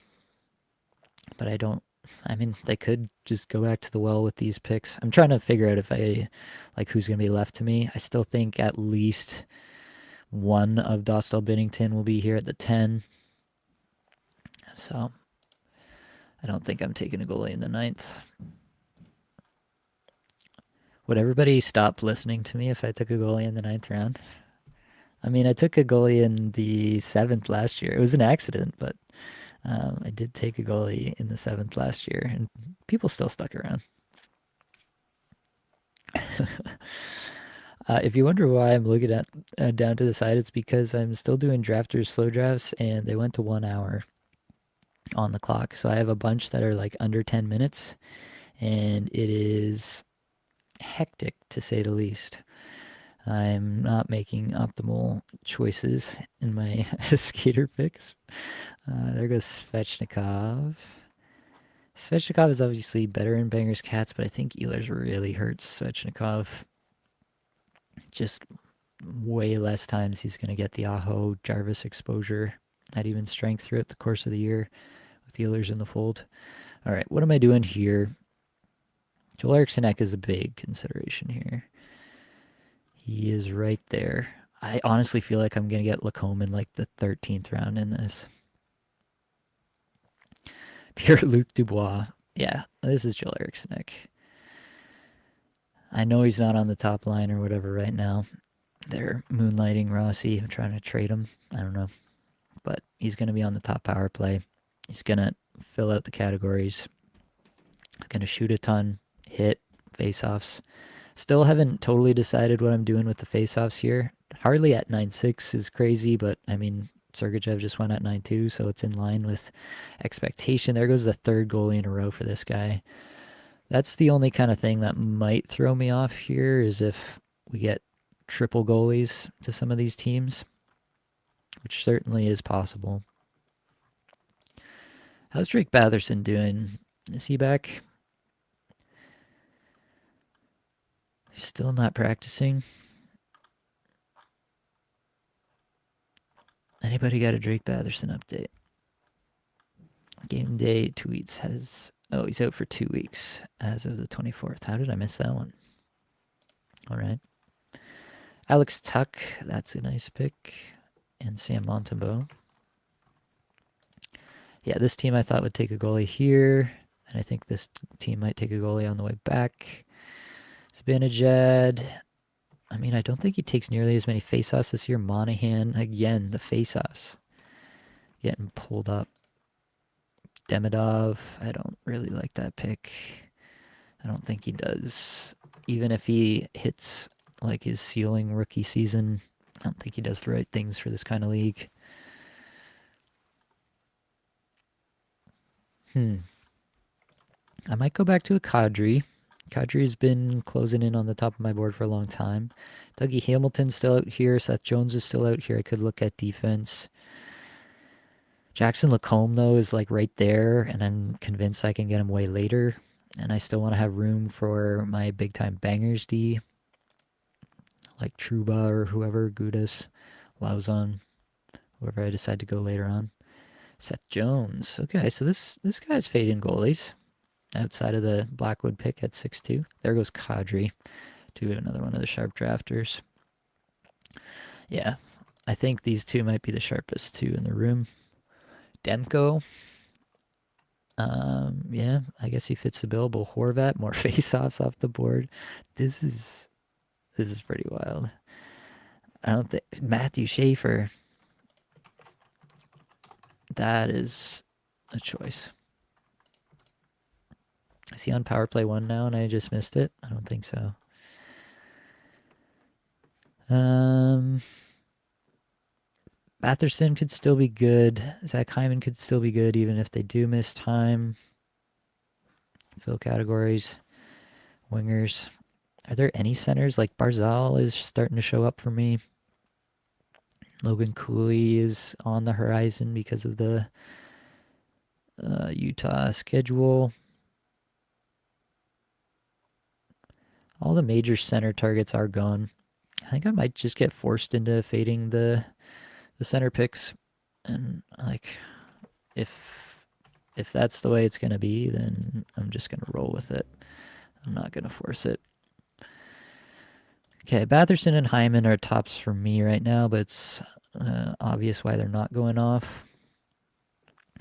But I mean, they could just go back to the well with these picks. I'm trying to figure out if who's going to be left to me. I still think at least one of Dostal, Binnington will be here at the 10. So I don't think I'm taking a goalie in the 9th. Would everybody stop listening to me if I took a goalie in the 9th round? I mean, I took a goalie in the 7th last year. It was an accident, but I did take a goalie in the 7th last year, and people still stuck around. If you wonder why I'm looking at down to the side, it's because I'm still doing drafters slow drafts, and they went to 1 hour on the clock. So I have a bunch that are like under 10 minutes, and it is hectic to say the least. I'm not making optimal choices in my skater picks. There goes Svechnikov. Svechnikov is obviously better in Bangers Cats, but I think Ehlers really hurts Svechnikov. Just way less times he's going to get the Aho Jarvis exposure at even strength throughout the course of the year with Ehlers in the fold. All right, what am I doing here? Joel Eriksson is a big consideration here. He is right there. I honestly feel like I'm going to get Lacombe in like the 13th round in this. Pierre-Luc Dubois. Yeah, this is Joel Eriksson. I know he's not on the top line or whatever right now. They're moonlighting Rossi. I'm trying to trade him. I don't know. But he's going to be on the top power play. He's going to fill out the categories. Going to shoot a ton, hit, face-offs. Still haven't totally decided what I'm doing with the face-offs here. Harley at 9.6 is crazy, but I mean, Sergachev just went at 9.2, so it's in line with expectation. There goes the 3rd goalie in a row for this guy. That's the only kind of thing that might throw me off here is if we get triple goalies to some of these teams, which certainly is possible. How's Drake Batherson doing? Is he back? He's still not practicing. Anybody got a Drake Batherson update? Game day tweets has... Oh, he's out for 2 weeks as of the 24th. How did I miss that one? All right. Alex Tuck, that's a nice pick. And Sam Montembeaus. Yeah, this team I thought would take a goalie here. And I think this team might take a goalie on the way back. Zibanejad. I mean, I don't think he takes nearly as many faceoffs this year. Monahan, again, the faceoffs getting pulled up. Demidov, I don't really like that pick. I don't think he does. Even if he hits like his ceiling rookie season, I don't think he does the right things for this kind of league. I might go back to a Kadri. Kadri's been closing in on the top of my board for a long time. Dougie Hamilton's still out here. Seth Jones is still out here. I could look at defense. Jackson Lacombe, though, is like right there, and I'm convinced I can get him way later. And I still want to have room for my big-time bangers D, like Truba or whoever, Gudis, Lauzon, whoever I decide to go later on. Seth Jones. Okay, so this guy's fading goalies outside of the Blackwood pick at 6'2". There goes Kadri to another one of the sharp drafters. Yeah, I think these two might be the sharpest two in the room. Demko, yeah, I guess he fits the bill. But Horvat, more face-offs off the board. This is pretty wild. I don't think Matthew Schaefer. That is a choice. Is he on power play 1 now and I just missed it? I don't think so. Batherson could still be good. Zach Hyman could still be good even if they do miss time. Fill categories. Wingers. Are there any centers? Like Barzal is starting to show up for me. Logan Cooley is on the horizon because of the Utah schedule. All the major center targets are gone. I think I might just get forced into fading the center picks, and like if that's the way it's gonna be, then I'm just gonna roll with it. I'm not gonna force it. Okay, Batherson and Hyman are tops for me right now, but it's obvious why they're not going off.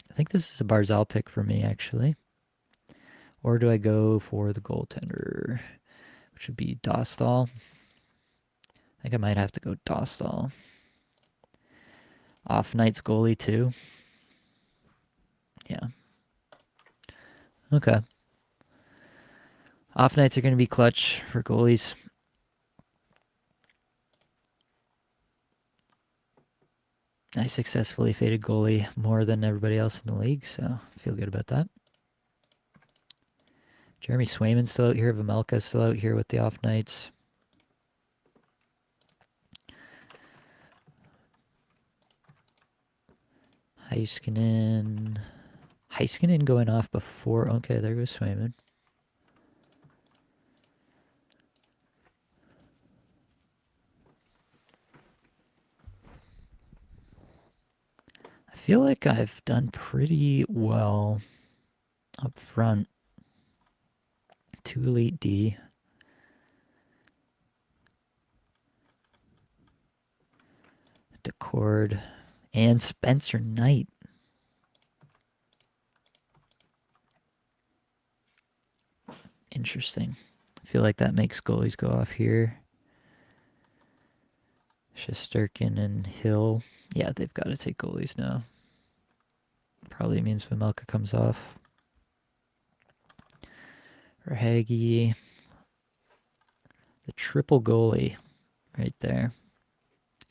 I think this is a Barzal pick for me, actually. Or do I go for the goaltender, which would be Dostal? I think I might have to go Dostal. Off night's goalie, too. Yeah. Okay. Off nights are going to be clutch for goalies. I successfully faded goalie more than everybody else in the league, so I feel good about that. Jeremy Swayman's still out here. Vamelka's still out here with the off nights. Heiskanen going off before. Okay, there goes Swayman. I feel like I've done pretty well up front. 2 elite D. Decord. And Spencer Knight. Interesting. I feel like that makes goalies go off here. Shesterkin and Hill. Yeah, they've got to take goalies now. Probably means Vamelka comes off. Verhaeghe. The triple goalie right there.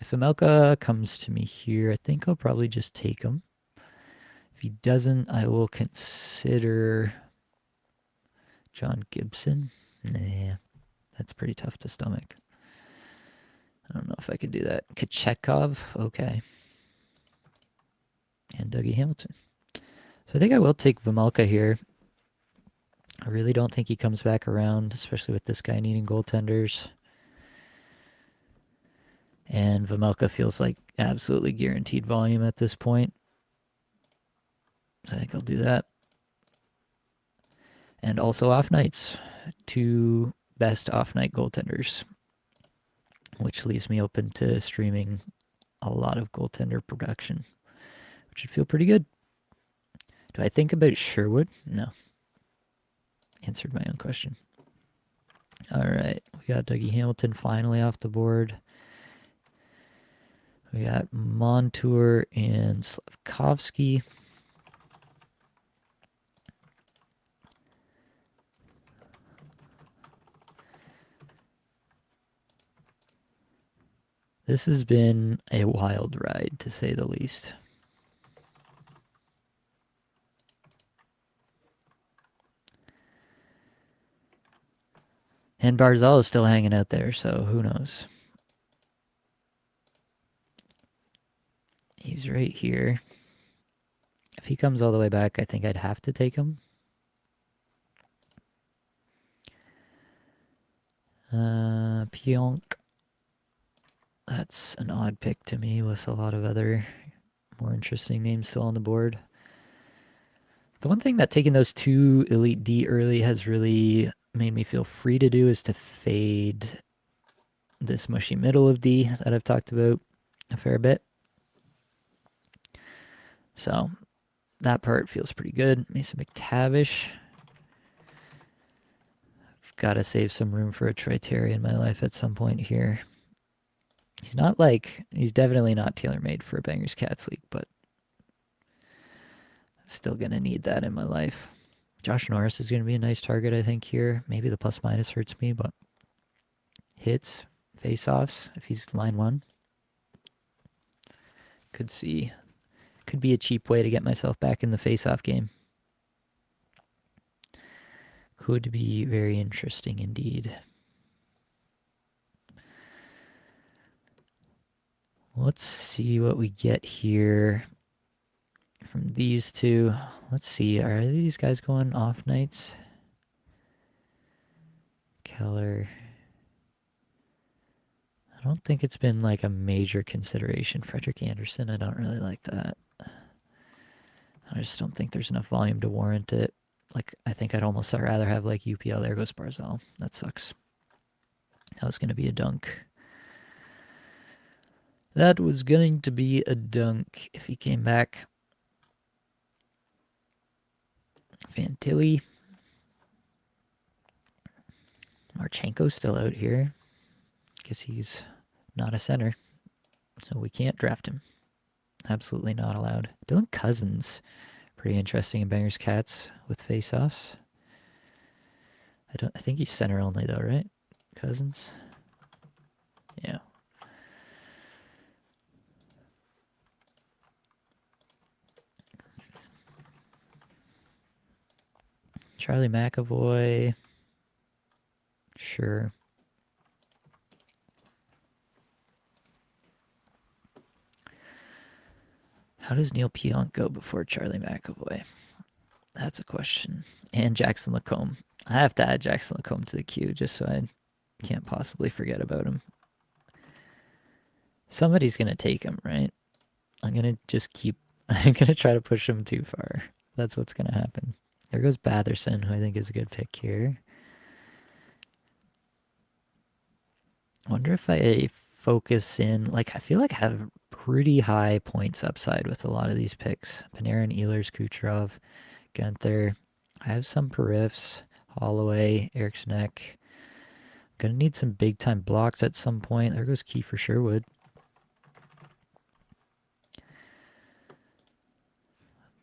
If Vamelka comes to me here, I think I'll probably just take him. If he doesn't, I will consider John Gibson. Nah, that's pretty tough to stomach. I don't know if I could do that. Kachekov, okay. And Dougie Hamilton. So I think I will take Vamelka here. I really don't think he comes back around, especially with this guy needing goaltenders. And Vamelka feels like absolutely guaranteed volume at this point. So I think I'll do that. And also off nights. 2 best off night goaltenders, which leaves me open to streaming a lot of goaltender production, which would feel pretty good. Do I think about Sherwood? No. Answered my own question. All right, we got Dougie Hamilton finally off the board. We got Montour and Slavkovsky. This has been a wild ride, to say the least. And Barzal is still hanging out there, so who knows? He's right here. If he comes all the way back, I think I'd have to take him. Pionk. That's an odd pick to me with a lot of other more interesting names still on the board. The one thing that taking those 2 Elite D early has really made me feel free to do is to fade this mushy middle of D that I've talked about. a fair bit. So that part feels pretty good. Mason McTavish. I've got to save some room for a Tri-Terry in my life at some point here. He's definitely not tailor-made for a Bangers Cats League, but still going to need that in my life. Josh Norris is going to be a nice target, I think, here. Maybe the plus-minus hurts me, but hits, face-offs, if he's line one. Could be a cheap way to get myself back in the face-off game. Could be very interesting indeed. Let's see what we get here from these two. Let's see, are these guys going off nights? Keller. I don't think it's been like a major consideration. Frederick Anderson, I don't really like that. I just don't think there's enough volume to warrant it. Like, I think I'd almost rather have like UPL. There goes Barzal. That sucks. That was going to be a dunk. That was going to be a dunk if he came back. Fantilli. Marchenko's still out here. Guess he's not a center, so we can't draft him. Absolutely not allowed. Dylan Cousins. Pretty interesting in Bangers Cats with face-offs. I think he's center only though, right? Cousins? Yeah. Charlie McAvoy. Sure. How does Neil Pionk go before Charlie McAvoy? That's a question. And Jackson Lacombe. I have to add Jackson Lacombe to the queue just so I can't possibly forget about him. Somebody's going to take him, right? I'm going to just I'm going to try to push him too far. That's what's going to happen. There goes Batherson, who I think is a good pick here. I wonder if I focus in, like, I feel like I have pretty high points upside with a lot of these picks. Panarin, Ehlers, Kucherov, Guenther. I have some periffs, Holloway, Eriksson Ek. Gonna need some big time blocks at some point. There goes Kiefer Sherwood.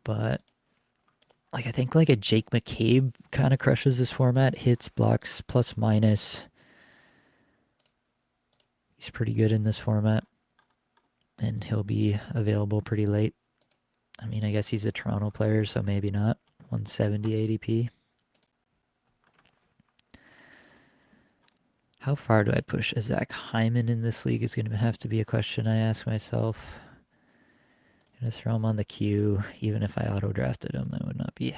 But like I think like a Jake McCabe kind of crushes this format. Hits, blocks, plus minus. He's pretty good in this format. And he'll be available pretty late. I mean, I guess he's a Toronto player, so maybe not. 170 ADP. How far do I push a Zach Hyman in this league is going to have to be a question I ask myself. I'm going to throw him on the queue. Even if I auto-drafted him, I would not be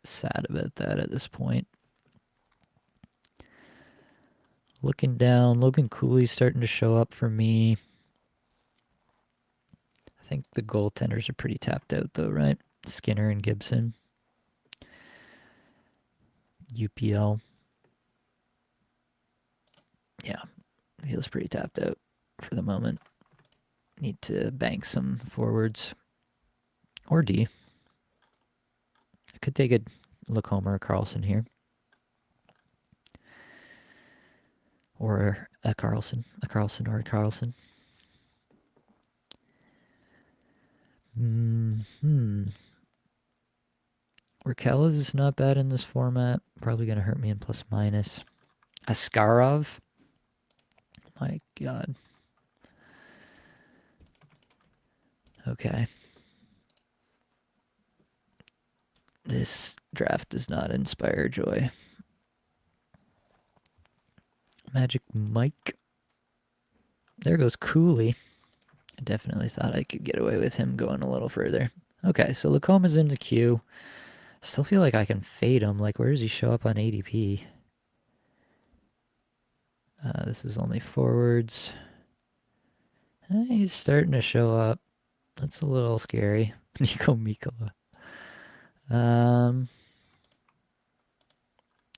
sad about that at this point. Looking down, Logan Cooley's starting to show up for me. I think the goaltenders are pretty tapped out though, right? Skinner and Gibson. UPL. Yeah, feels pretty tapped out for the moment. Need to bank some forwards. Or D. I could take a Lacombe or a Carlson here. Or a Carlson. A Carlson or a Carlson. Raquel is not bad in this format. Probably going to hurt me in plus minus. Askarov. My God. Okay. This draft does not inspire joy. Magic Mike. There goes Cooley. I definitely thought I could get away with him going a little further. Okay, so Lacombe is in the queue. Still feel like I can fade him. Like, where does he show up on ADP? This is only forwards. He's starting to show up. That's a little scary. Nico Mikkola.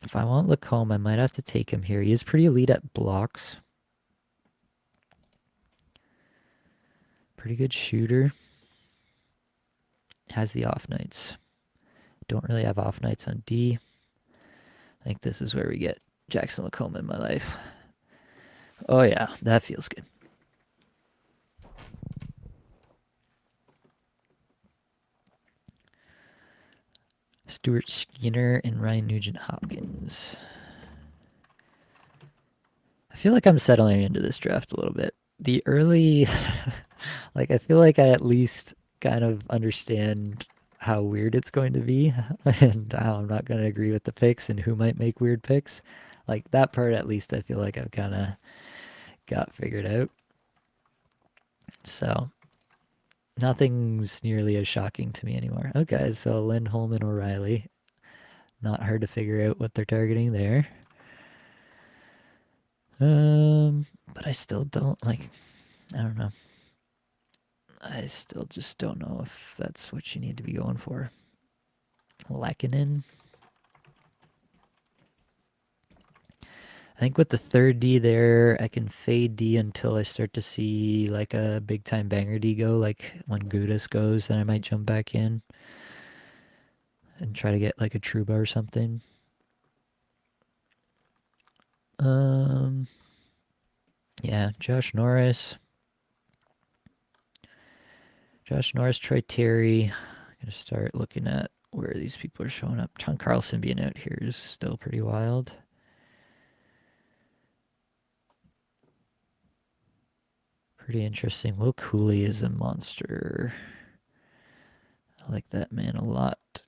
If I want Lacombe, I might have to take him here. He is pretty elite at blocks. Pretty good shooter. Has the off nights. Don't really have off nights on D. I think this is where we get Jackson Lacombe in my life. Oh yeah, that feels good. Stuart Skinner and Ryan Nugent-Hopkins. I feel like I'm settling into this draft a little bit. The early, like I feel like I at least kind of understand how weird it's going to be and how I'm not going to agree with the picks and who might make weird picks. Like that part at least I feel like I've kind of got figured out. So nothing's nearly as shocking to me anymore. Okay, so Lindholm and O'Reilly. Not hard to figure out what they're targeting there. But I still don't like, I don't know. I still just don't know if that's what you need to be going for. Lackanen. I think with the third D there, I can fade D until I start to see like a big time banger D go. Like when Gudis goes, then I might jump back in and try to get like a Truba or something. Yeah, Josh Norris, Troy Terry. I'm gonna start looking at where these people are showing up. John Carlson being out here is still pretty wild. Pretty interesting. Will Cooley is a monster. I like that man a lot.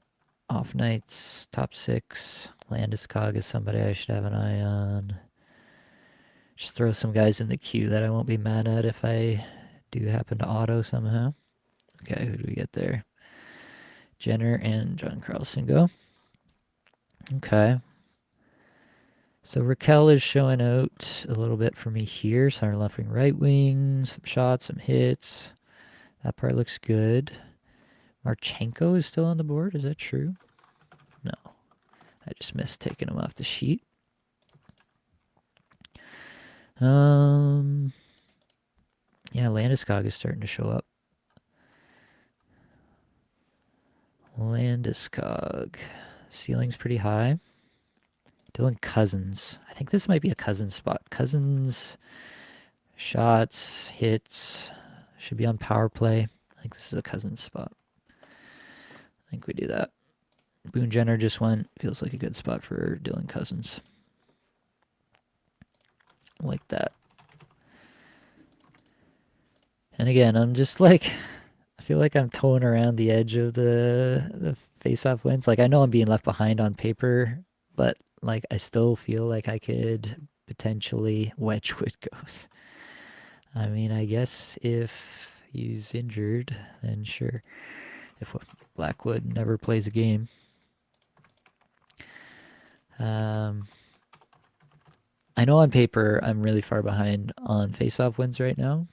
Off nights, top 6. Landeskog is somebody I should have an eye on. Just throw some guys in the queue that I won't be mad at if I do happen to auto somehow. Okay, who do we get there? Jenner and John Carlson go. Okay. So Raquel is showing out a little bit for me here. Center, left wing, right wing. Some shots, some hits. That part looks good. Marchenko is still on the board. Is that true? No. I just missed taking him off the sheet. Yeah, Landeskog is starting to show up. Landeskog. Ceiling's pretty high. Dylan Cousins. I think this might be a Cousins spot. Cousins, shots, hits. Should be on power play. I think this is a Cousins spot. I think we do that. Boone Jenner just went. Feels like a good spot for Dylan Cousins. Like that. And again, I'm just like, I feel like I'm toeing around the edge of the face-off wins. Like I know I'm being left behind on paper, but like I still feel like I could potentially Wedgwood goes. I mean, I guess if he's injured, then sure. If Blackwood never plays a game. I know on paper I'm really far behind on face-off wins right now,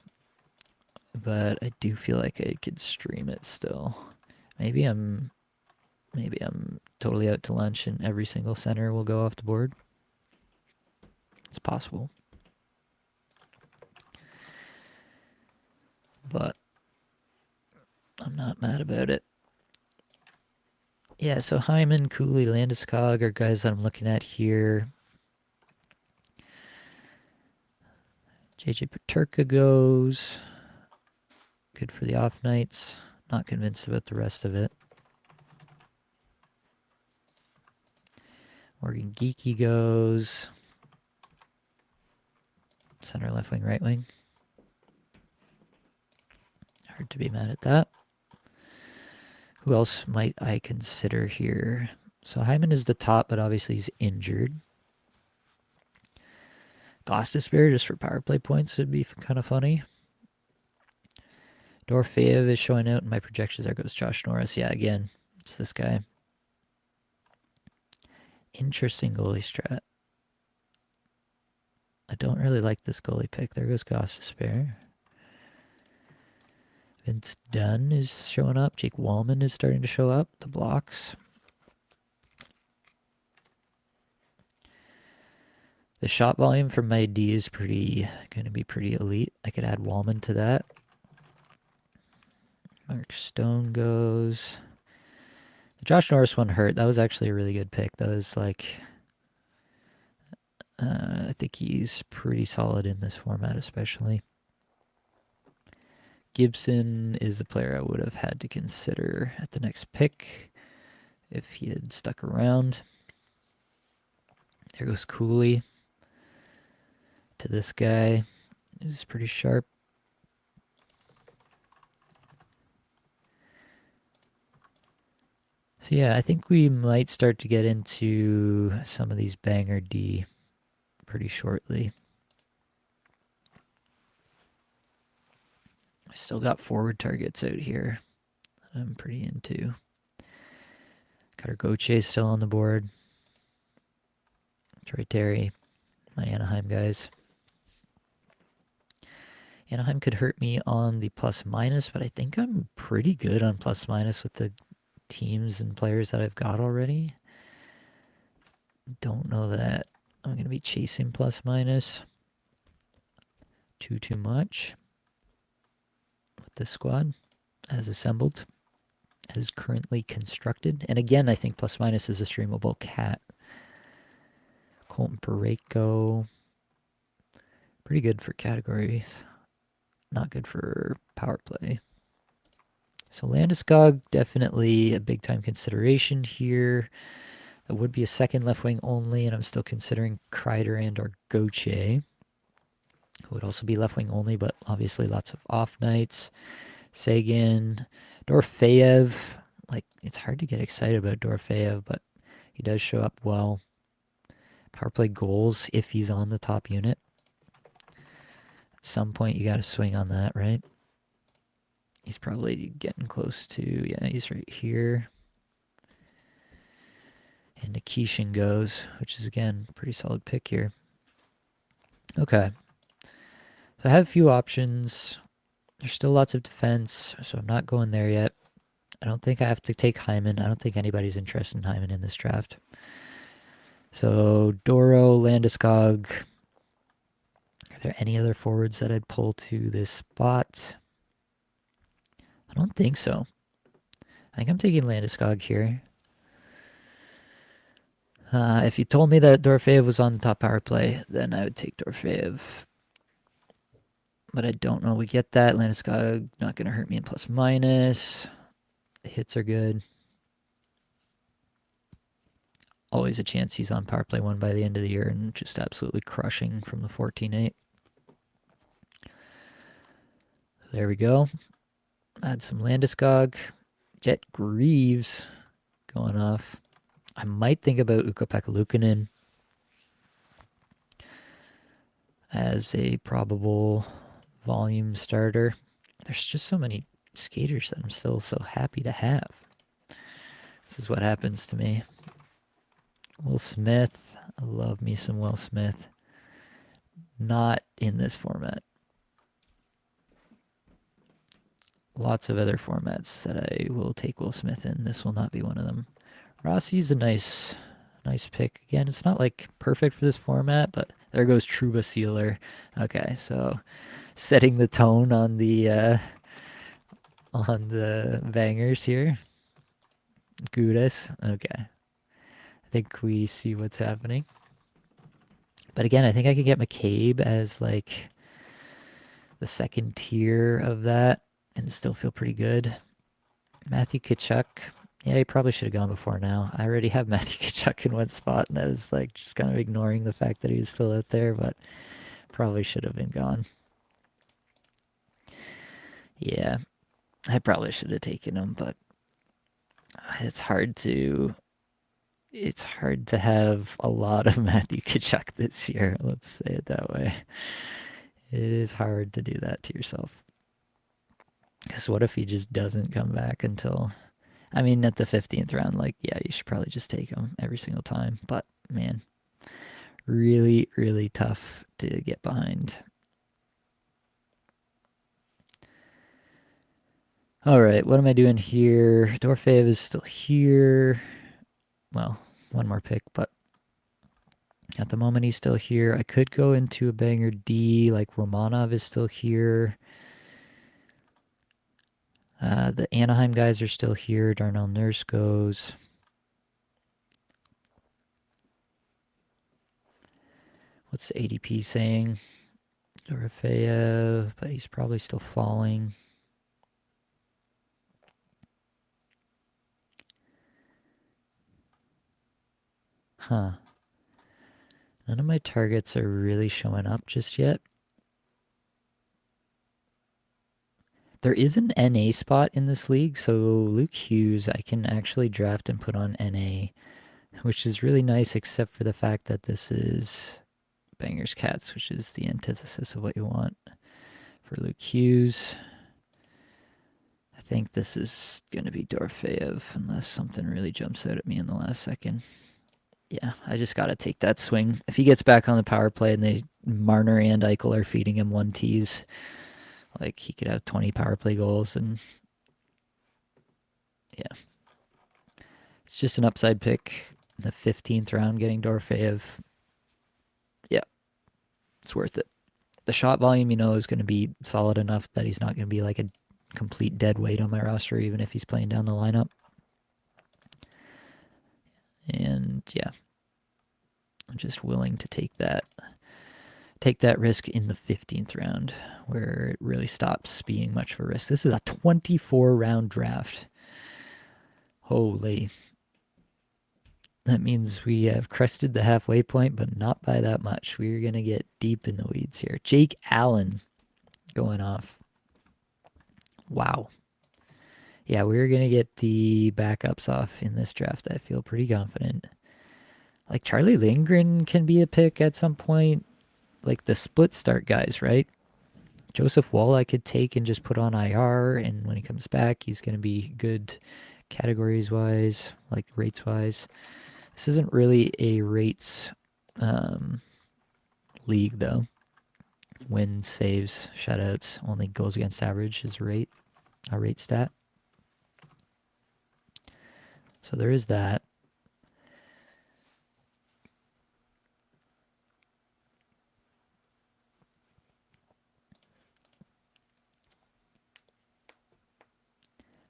but I do feel like I could stream it still. Maybe I'm totally out to lunch and every single center will go off the board. It's possible. But I'm not mad about it. Yeah, so Hyman, Cooley, Landeskog are guys that I'm looking at here. JJ Peterka goes. Good for the off nights. Not convinced about the rest of it. Morgan Geeky goes. Center, left wing, right wing. Hard to be mad at that. Who else might I consider here? So Hyman is the top, but obviously he's injured. Gostisbehere just for power play points would be kind of funny. Dorfeev is showing out in my projections. There goes Josh Norris. Yeah, again, it's this guy. Interesting goalie strat. I don't really like this goalie pick. There goes Gostisbehere. Vince Dunn is showing up. Jake Wallman is starting to show up. The blocks. The shot volume for my D is going to be pretty elite. I could add Wallman to that. Mark Stone goes. The Josh Norris one hurt. That was actually a really good pick. That was like, I think he's pretty solid in this format, especially. Gibson is a player I would have had to consider at the next pick if he had stuck around. There goes Cooley to this guy. Who's pretty sharp. So yeah, I think we might start to get into some of these banger D pretty shortly. I still got forward targets out here that I'm pretty into. Got our Goche still on the board. Troy Terry, my Anaheim guys. Anaheim could hurt me on the plus minus, but I think I'm pretty good on plus minus with the teams and players that I've got already. Don't know that I'm going to be chasing plus minus too much with this squad as assembled, as currently constructed. And again, I think plus minus is a streamable cat. Colton Parayko, pretty good for categories, not good for power play. So Landeskog, definitely a big time consideration here. That would be a second left wing only, and I'm still considering Kreider and or Gauthier, who would also be left wing only, but obviously lots of off nights. Sagan, Dorofeyev. Like, it's hard to get excited about Dorofeyev, but he does show up well. Power play goals if he's on the top unit. At some point, you got to swing on that, right? He's probably getting close to, yeah, he's right here. And Nikishin goes, which is, again, pretty solid pick here. Okay. So I have a few options. There's still lots of defense, so I'm not going there yet. I don't think I have to take Hyman. I don't think anybody's interested in Hyman in this draft. So Doro, Landeskog. Are there any other forwards that I'd pull to this spot? I don't think so. I think I'm taking Landeskog here. If you told me that Dorofeyev was on the top power play, then I would take Dorofeyev. But I don't know we get that. Landeskog not going to hurt me in plus minus. The hits are good. Always a chance he's on power play 1 by the end of the year and just absolutely crushing from the 14-8. There we go. Add some Landeskog. Jet Greaves going off. I might think about Ukko-Pekka Luukkonen as a probable volume starter. There's just so many skaters that I'm still so happy to have. This is what happens to me. Will Smith. I love me some Will Smith. Not in this format. Lots of other formats that I will take Will Smith in. This will not be one of them. Rossi's a nice pick. Again, it's not like perfect for this format, but there goes Trouba Sealer. Okay, so setting the tone on the bangers here. Gudis. Okay. I think we see what's happening. But again, I think I could get McCabe as like the second tier of that and still feel pretty good. Matthew Tkachuk. Yeah, he probably should have gone before now. I already have Matthew Tkachuk in one spot, and I was like just kind of ignoring the fact that he was still out there, but probably should have been gone. Yeah, I probably should have taken him, but it's hard to have a lot of Matthew Tkachuk this year. Let's say it that way. It is hard to do that to yourself. Because what if he just doesn't come back until... I mean, at the 15th round, like, yeah, you should probably just take him every single time. But, man, really, really tough to get behind. All right, what am I doing here? Dorofeyev is still here. Well, one more pick, but at the moment he's still here. I could go into a banger D, like Romanov is still here. The Anaheim guys are still here. Darnell Nurse goes. What's the ADP saying? Dorofeyev, but he's probably still falling. Huh. None of my targets are really showing up just yet. There is an NA spot in this league, so Luke Hughes I can actually draft and put on NA, which is really nice, except for the fact that this is Bangers Cats, which is the antithesis of what you want for Luke Hughes. I think this is going to be Dorofeyev, unless something really jumps out at me in the last second. Yeah, I just got to take that swing. If he gets back on the power play and Marner and Eichel are feeding him 1Ts, like he could have 20 power play goals, and yeah. It's just an upside pick. The 15th round getting Dorofeyev. Yeah, it's worth it. The shot volume, is going to be solid enough that he's not going to be like a complete dead weight on my roster, even if he's playing down the lineup. And yeah, I'm just willing to take that risk in the 15th round, where it really stops being much of a risk. This is a 24-round draft. Holy. That means we have crested the halfway point, but not by that much. We're going to get deep in the weeds here. Jake Allen going off. Wow. Yeah, we're going to get the backups off in this draft. I feel pretty confident. Like Charlie Lindgren can be a pick at some point. Like the split start guys, right? Joseph Wall I could take and just put on IR, and when he comes back, he's going to be good categories-wise, like rates-wise. This isn't really a rates league, though. Wins, saves, shutouts, only goals against average is a rate stat. So there is that.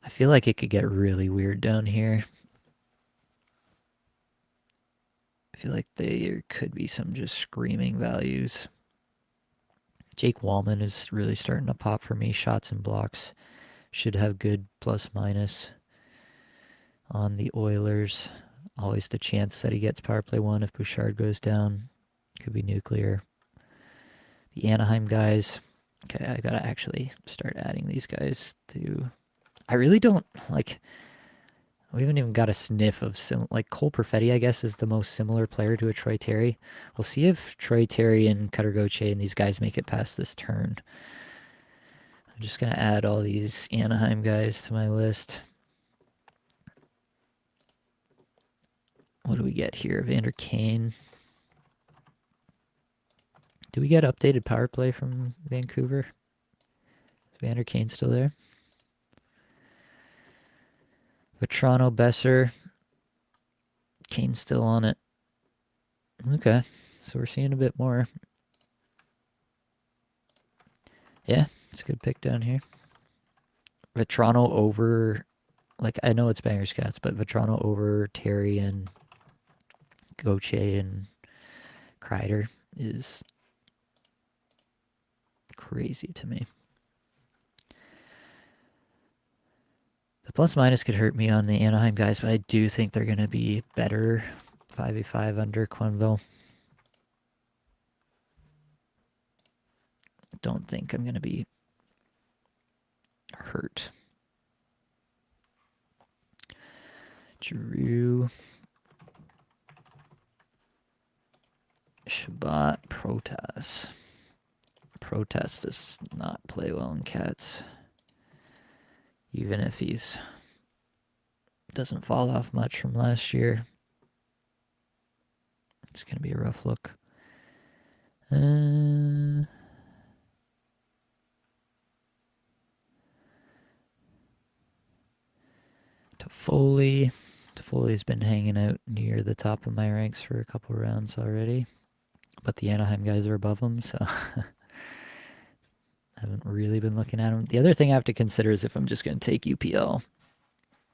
I feel like it could get really weird down here. I feel like there could be some just screaming values. Jake Wallman is really starting to pop for me. Shots and blocks should have good plus minus on the Oilers. Always the chance that he gets power play 1 if Bouchard goes down. Could be nuclear. The Anaheim guys. Okay, I gotta actually start adding these guys to... I really don't, like... We haven't even got a sniff of like Cole Perfetti, I guess, is the most similar player to a Troy Terry. We'll see if Troy Terry and Cutter Gauthier and these guys make it past this turn. I'm just going to add all these Anaheim guys to my list. What do we get here? Vander Kane. Do we get updated power play from Vancouver? Is Vander Kane still there? Vetrano, Besser. Kane's still on it. Okay, so we're seeing a bit more. Yeah, it's a good pick down here. Vetrano over, like, I know it's Bangers Cats, but Vetrano over Terry and Gauthier and Kreider is crazy to me. The plus minus could hurt me on the Anaheim guys, but I do think they're going to be better 5v5 under Quenneville. Don't think I'm going to be hurt. Giroux. Shabbat Protas. Protas does not play well in Cats. Even if he's doesn't fall off much from last year. It's going to be a rough look. Toffoli. Toffoli's been hanging out near the top of my ranks for a couple rounds already. But the Anaheim guys are above him, so I haven't really been looking at them. The other thing I have to consider is if I'm just going to take UPL,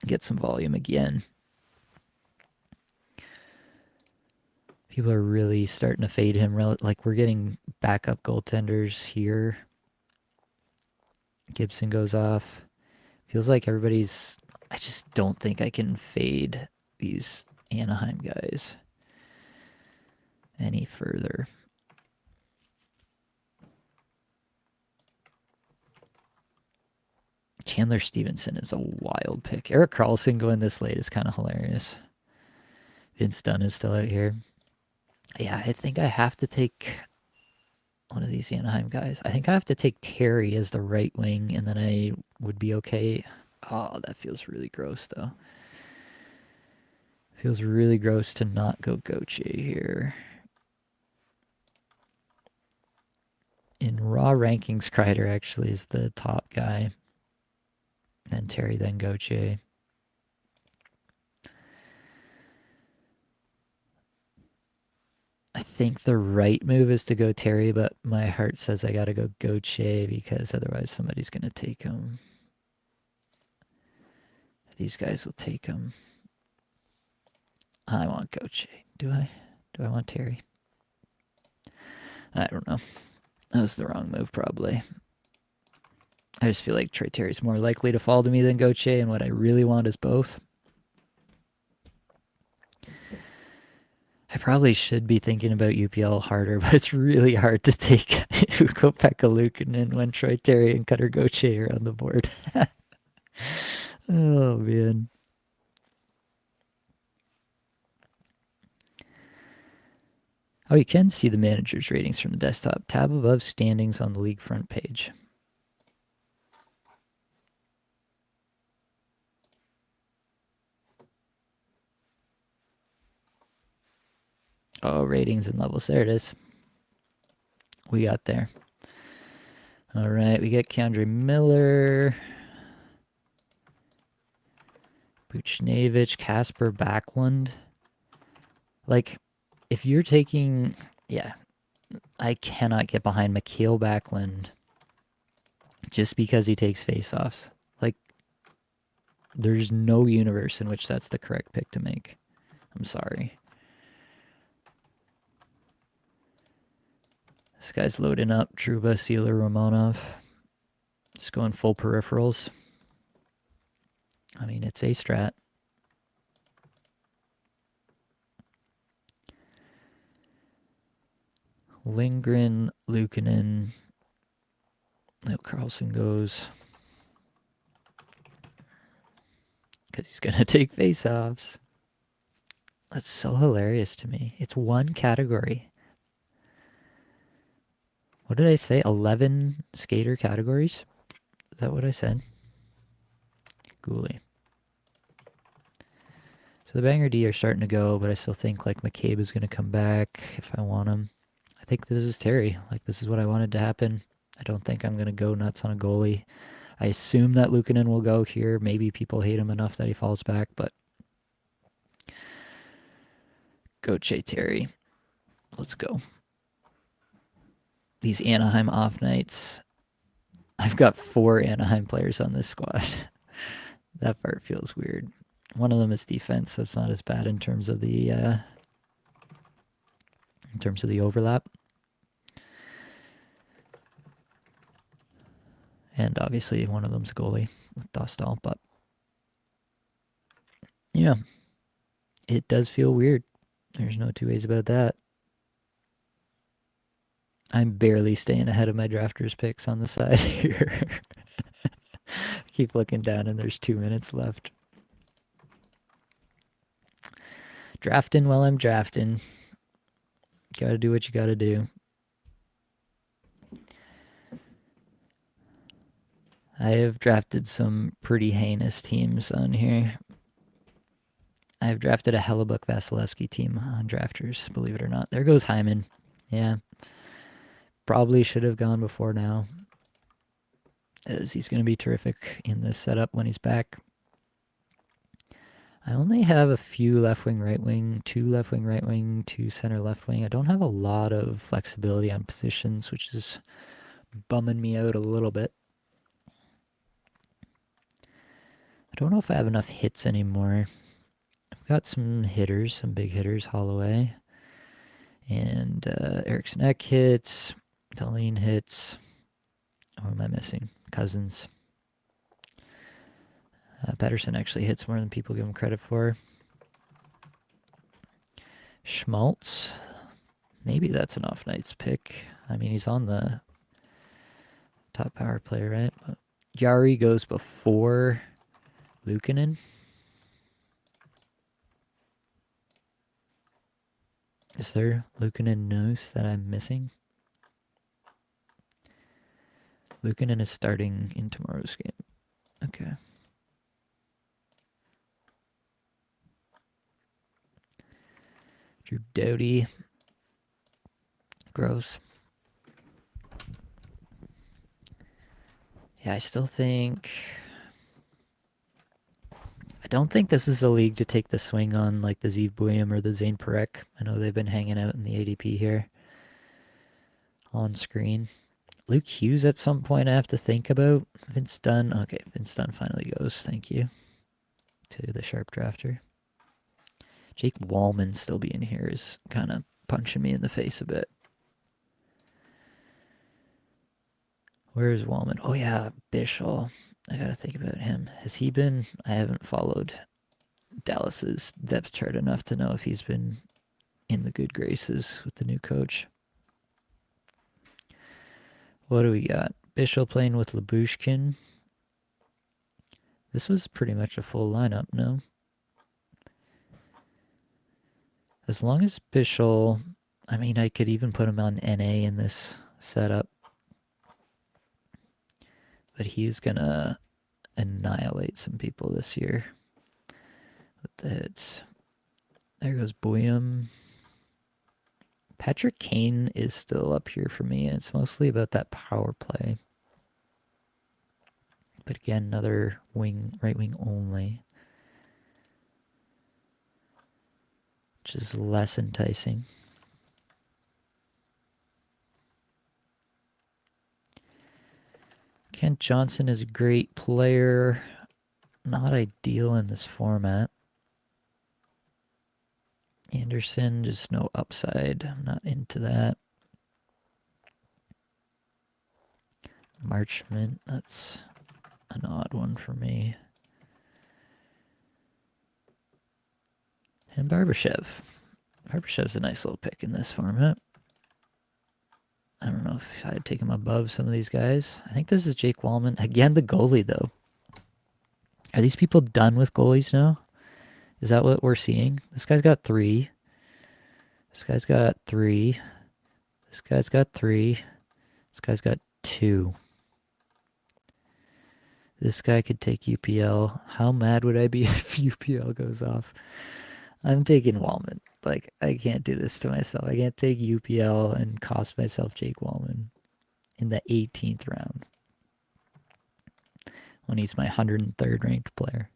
get some volume again. People are really starting to fade him. Like, we're getting backup goaltenders here. Gibson goes off. Feels like everybody's... I just don't think I can fade these Anaheim guys any further. Chandler Stevenson is a wild pick. Erik Karlsson going this late is kind of hilarious. Vince Dunn is still out here. Yeah, I think I have to take one of these Anaheim guys. I think I have to take Terry as the right wing, and then I would be okay. Oh, that feels really gross, though. Feels really gross to not go Gauthier here. In raw rankings, Kreider actually is the top guy. Then Terry, then Gauthier. I think the right move is to go Terry, but my heart says I gotta go Gauthier because otherwise somebody's gonna take him. These guys will take him. I want Gauthier. Do I? Do I want Terry? I don't know. That was the wrong move, probably. I just feel like Troy Terry's more likely to fall to me than Gauthier, and what I really want is both. I probably should be thinking about UPL harder, but it's really hard to take Ukko-Pekka Luukkonen when Troy Terry and Cutter Gauthier are on the board. Oh, man. Oh, you can see the manager's ratings from the desktop. Tab above standings on the league front page. Oh, ratings and levels. There it is. We got there. All right, we get Keandre Miller, Buchnevich, Kasper Backlund. Like, if you're taking... Yeah, I cannot get behind Mikhail Backlund just because he takes faceoffs. Like, there's no universe in which that's the correct pick to make. I'm sorry. This guy's loading up. Trouba, Sealer, Romanov. Just going full peripherals. I mean, it's a strat. Lindgren, Luukkonen. No, Karlsson goes. Because he's going to take faceoffs. That's so hilarious to me. It's one category. What did I say? 11 skater categories? Is that what I said? Goalie. So the Banger D are starting to go, but I still think like McCabe is going to come back if I want him. I think this is Terry. Like, this is what I wanted to happen. I don't think I'm going to go nuts on a goalie. I assume that Luukkonen will go here. Maybe people hate him enough that he falls back, but Gauthier Terry. Let's go. These Anaheim off nights. I've got 4 Anaheim players on this squad. That part feels weird. One of them is defense, so it's not as bad in terms of the overlap. And obviously one of them's a goalie with Dostal, but yeah, it does feel weird. There's no two ways about that. I'm barely staying ahead of my drafters picks on the side here. Keep looking down and there's 2 minutes left. Drafting while I'm drafting. Gotta do what you gotta do. I have drafted some pretty heinous teams on here. I have drafted a Hellebuck Vasilevsky team on drafters, believe it or not. There goes Hyman. Yeah. Probably should have gone before now, as he's going to be terrific in this setup when he's back. I only have a few left wing, right wing, 2 left wing, right wing, 2 center, left wing. I don't have a lot of flexibility on positions, which is bumming me out a little bit. I don't know if I have enough hits anymore. I've got some hitters, some big hitters, Holloway. And Eriksson Ek hits, Dahlin hits. Who am I missing? Cousins. Patterson actually hits more than people give him credit for. Schmaltz. Maybe that's an off night's pick. I mean, he's on the top power play, right? But Jari goes before Luukkonen. Is there Luukkonen news that I'm missing? Luukkonen is starting in tomorrow's game. Okay. Drew Doughty. Gross. Yeah, I still think... I don't think this is a league to take the swing on like the Zeev Buium or the Zane Parekh. I know they've been hanging out in the ADP here on screen. Luke Hughes at some point I have to think about. Vince Dunn. Okay, Vince Dunn finally goes. Thank you to the sharp drafter. Jake Wallman still being here is kind of punching me in the face a bit. Where is Wallman? Oh yeah, Bishal. I gotta think about him. Has he been... I haven't followed Dallas's depth chart enough to know if he's been in the good graces with the new coach. What do we got? Bishal playing with Lyubushkin. This was pretty much a full lineup, no? As long as Bishal... I mean, I could even put him on NA in this setup. But he's gonna annihilate some people this year with the hits. There goes Buium. Patrick Kane is still up here for me, and it's mostly about that power play. But again, another wing, right wing only, which is less enticing. Kent Johnson is a great player. Not ideal in this format. Anderson, just no upside. I'm not into that. Marchment, that's an odd one for me. And Barbashev. Barbashev's a nice little pick in this format. I don't know if I'd take him above some of these guys. I think this is Jake Wallman. Again, the goalie, though. Are these people done with goalies now? Is that what we're seeing? This guy's got 3. This guy's got 3. This guy's got 3. This guy's got 2. This guy could take UPL. How mad would I be if UPL goes off? I'm taking Wallman. Like, I can't do this to myself. I can't take UPL and cost myself Jake Wallman in the 18th round when he's my 103rd ranked player.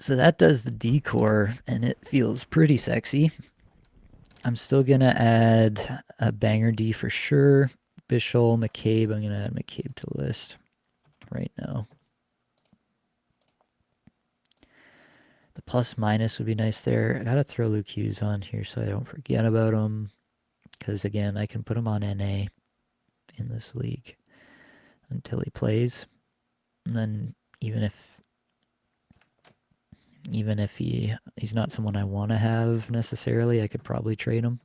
So that does the decor, and it feels pretty sexy. I'm still going to add a banger D for sure. Bishal, McCabe. I'm going to add McCabe to the list right now. The plus minus would be nice there. I got to throw Luke Hughes on here so I don't forget about him. Because, again, I can put him on NA in this league until he plays. And then even if he's not someone I want to have necessarily, I could probably trade him.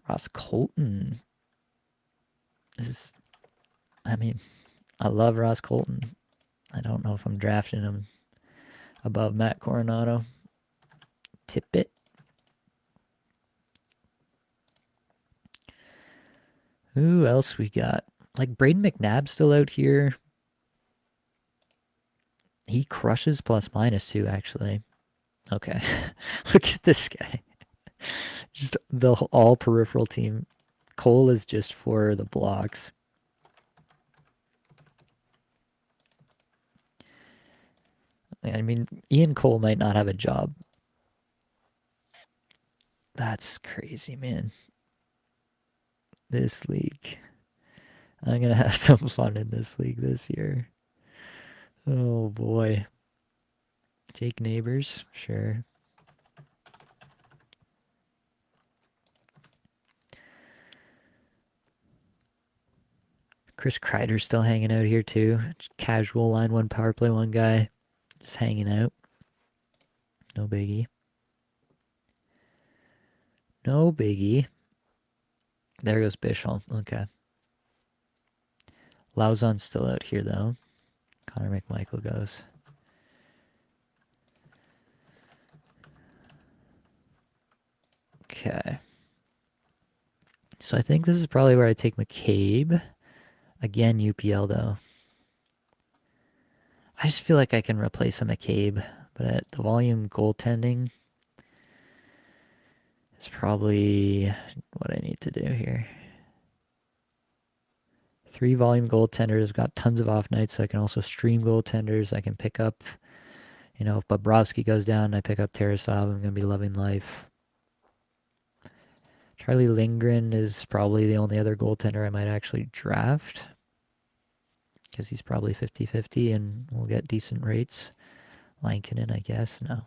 Ross Colton. I mean, I love Ross Colton. I don't know if I'm drafting him above Matt Coronado. Tippett. Who else we got? Like Braden McNabb's still out here. He crushes plus minus too, actually. Okay. Look at this guy. Just the all peripheral team. Cole is just for the blocks. I mean, Ian Cole might not have a job. That's crazy, man. This league. I'm gonna have some fun in this league this year. Oh boy. Jake Neighbors, sure. Chris Kreider's still hanging out here too. Just casual line one power play one guy. Just hanging out. No biggie. No biggie. There goes Bichel. Okay. Lauzon's still out here though. Connor McMichael goes. Okay. So I think this is probably where I take McCabe. Again, UPL though. I just feel like I can replace a McCabe, but at the volume goaltending is probably what I need to do here. 3 volume goaltenders. Got tons of off nights, so I can also stream goaltenders. I can pick up, if Bobrovsky goes down, I pick up Tarasov. I'm going to be loving life. Charlie Lindgren is probably the only other goaltender I might actually draft, because he's probably 50-50 and we'll get decent rates. Lankinen, I guess. No.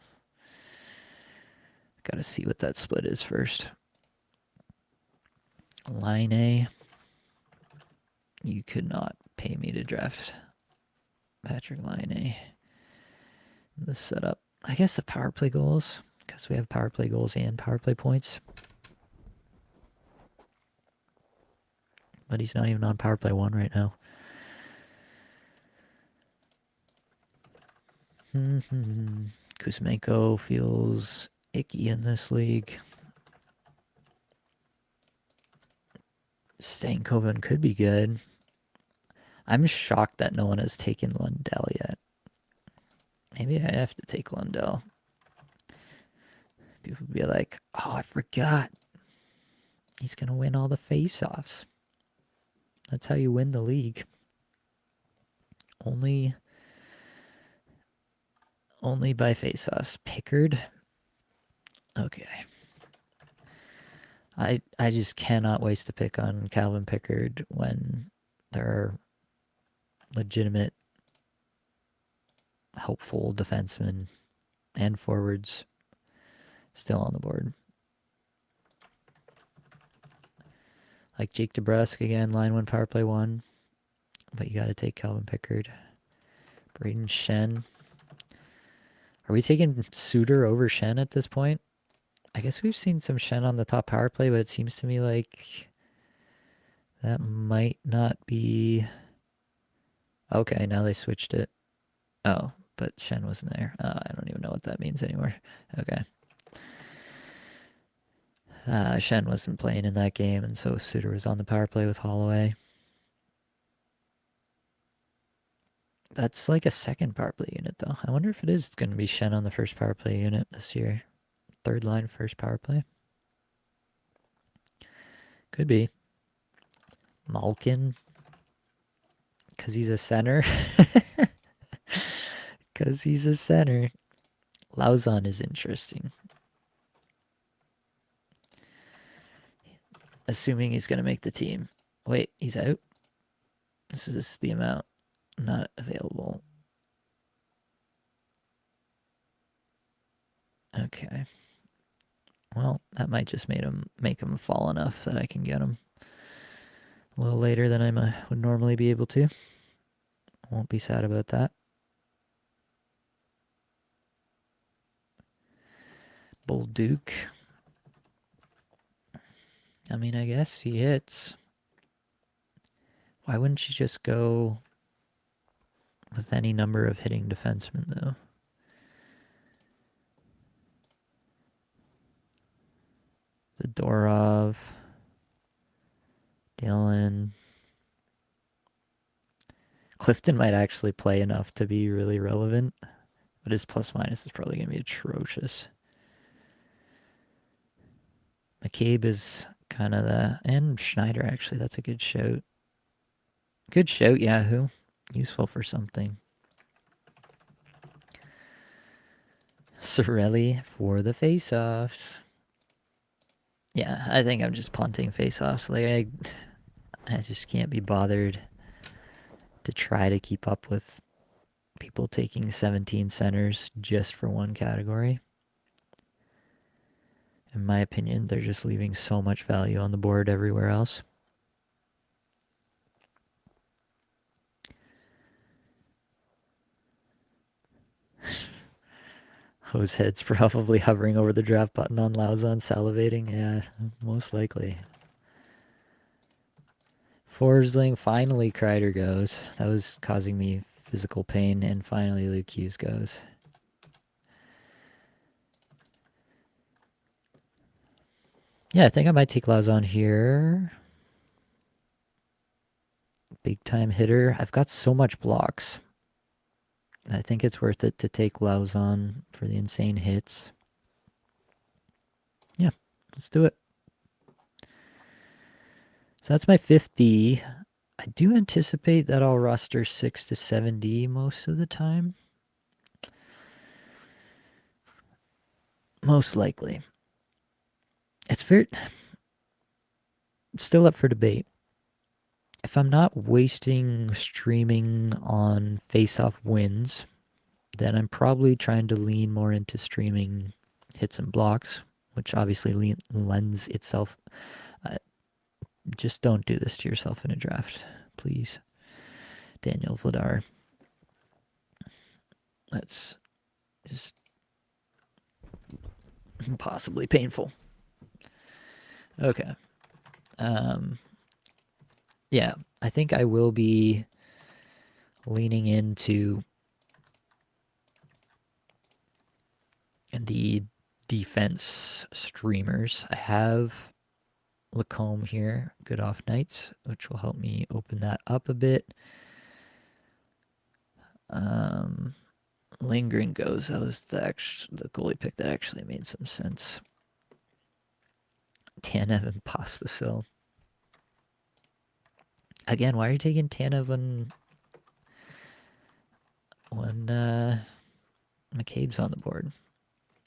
Got to see what that split is first. Line A. You could not pay me to draft Patrick Line A. This setup. I guess the power play goals, because we have power play goals and power play points. But he's not even on power play 1 right now. Kuzmenko feels icky in this league. Stankoven could be good. I'm shocked that no one has taken Lundell yet. Maybe I have to take Lundell. People would be like, oh, I forgot. He's going to win all the face-offs. That's how you win the league. Only by face-offs. Pickard. Okay. I just cannot waste a pick on Calvin Pickard when there are legitimate, helpful defensemen and forwards still on the board. Like Jake DeBrusk again, line 1, power play 1. But you got to take Calvin Pickard. Braden Shen. Are we taking Suter over Shen at this point? I guess we've seen some Shen on the top power play, but it seems to me like that might not be... Okay, now they switched it. Oh, but Shen wasn't there. I don't even know what that means anymore. Okay. Shen wasn't playing in that game, and so Suter was on the power play with Holloway. That's like a second power play unit, though. I wonder if it is going to be Shen on the first power play unit this year. Third line, first power play. Could be. Malkin. Because he's a center. Because he's a center. Lauzon is interesting. Assuming he's going to make the team. Wait, he's out? This is the amount. Not available. Okay. Well, that might just make him fall enough that I can get him a little later than I would normally be able to. Won't be sad about that. Bull Duke. I mean, I guess he hits. Why wouldn't you just go with any number of hitting defensemen, though? Zadorov. Dylan. Clifton might actually play enough to be really relevant, but his plus minus is probably going to be atrocious. McCabe is kind of and Schneider, actually, that's a good shout. Good shout, Yahoo. Useful for something. Sorelli for the face-offs. Yeah, I think I'm just punting face-offs. Like, I just can't be bothered to try to keep up with people taking 17 centers just for one category. In my opinion, they're just leaving so much value on the board everywhere else. Hosehead's probably hovering over the draft button on Lauzon, salivating. Yeah, most likely. Forsling, finally Kreider goes. That was causing me physical pain, and finally Luke Hughes goes. Yeah, I think I might take Lauzon here. Big time hitter. I've got so much blocks. I think it's worth it to take Lauzon for the insane hits. Yeah, let's do it. So that's my 50. I do anticipate that I'll roster 6 to 7D most of the time. Most likely. It's still up for debate. If I'm not wasting streaming on face-off wins, then I'm probably trying to lean more into streaming hits and blocks, which obviously lends itself. Just don't do this to yourself in a draft, please. Daniel Vladar. That's just possibly painful. Okay. Yeah, I think I will be leaning into the defense streamers. I have Lacombe here, good off nights, which will help me open that up a bit. Lingering goes. That was the goalie pick that actually made some sense. Tanev and Pospisil. Again, why are you taking Tanev when McCabe's on the board?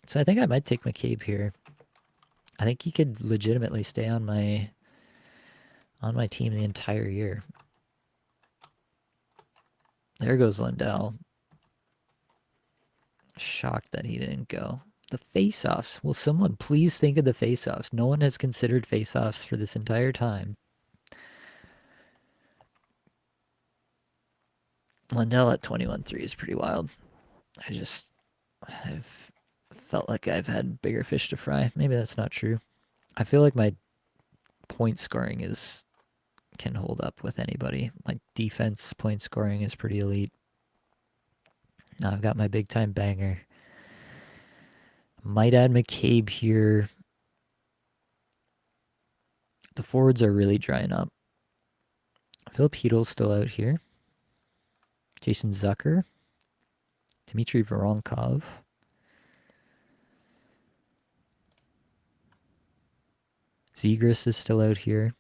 So I think I might take McCabe here. I think he could legitimately stay on my team the entire year. There goes Lindell. Shocked that he didn't go. The face-offs. Will someone please think of the face-offs? No one has considered face-offs for this entire time. Lindell at 21-3 is pretty wild. I've felt like I've had bigger fish to fry. Maybe that's not true. I feel like my point scoring can hold up with anybody. My defense point scoring is pretty elite. Now I've got my big time banger. Might add McCabe here. The forwards are really drying up. Philip Heedle's still out here. Jason Zucker. Dmitry Voronkov. Zegras is still out here.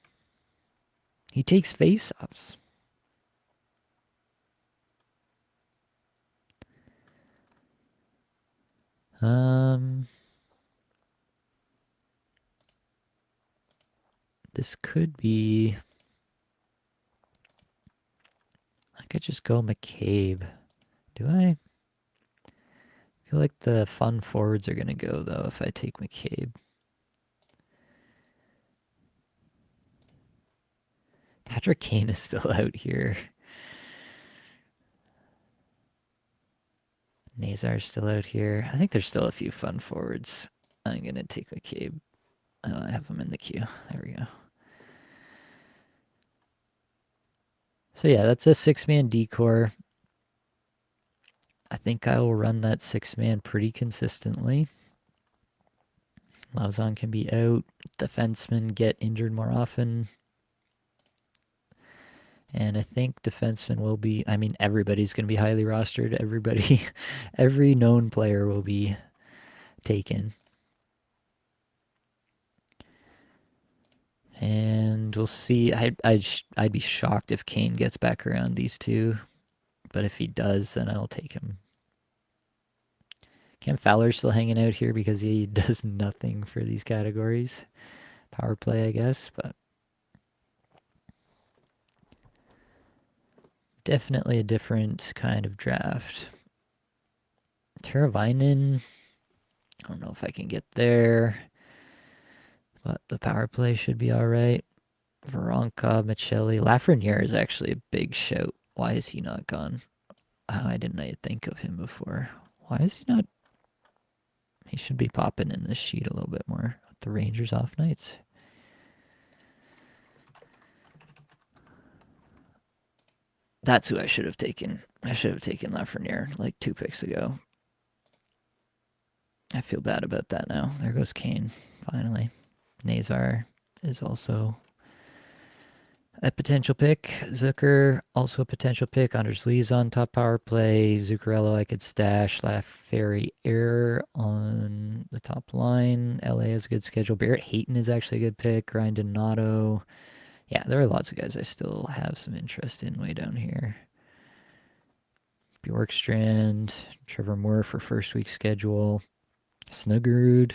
He takes face-offs. This could be... I could just go McCabe. Do I? I feel like the fun forwards are going to go, though, if I take McCabe. Patrick Kane is still out here. Nazar's still out here. I think there's still a few fun forwards. I'm going to take McCabe. Oh, I have him in the queue. There we go. So yeah, that's a 6-man decor. I think I will run that 6-man pretty consistently. Lauzon can be out. Defensemen get injured more often. And I think defensemen will be... I mean, everybody's going to be highly rostered. Every known player will be taken. And we'll see. I'd be shocked if Kane gets back around these two. But if he does, then I'll take him. Cam Fowler's still hanging out here because he does nothing for these categories. power play, I guess, but definitely a different kind of draft. Teravainen, I don't know if I can get there, but the power play should be all right. Veronka, Michelli, Lafreniere is actually a big shout. Why is he not gone? Oh, I didn't think of him before. Why is he not? He should be popping in this sheet a little bit more. The Rangers off nights. That's who I should have taken. I should have taken Lafreniere like 2 picks ago. I feel bad about that now. There goes Kane, finally. Nazar is also a potential pick. Zucker, also a potential pick. Anders Lee's on top power play. Zuccarello, I could stash. Lafreniere on the top line. LA has a good schedule. Barrett Hayton is actually a good pick. Ryan Donato. Yeah, there are lots of guys I still have some interest in way down here. Bjorkstrand, Trevor Moore for first week schedule. Snuggerud.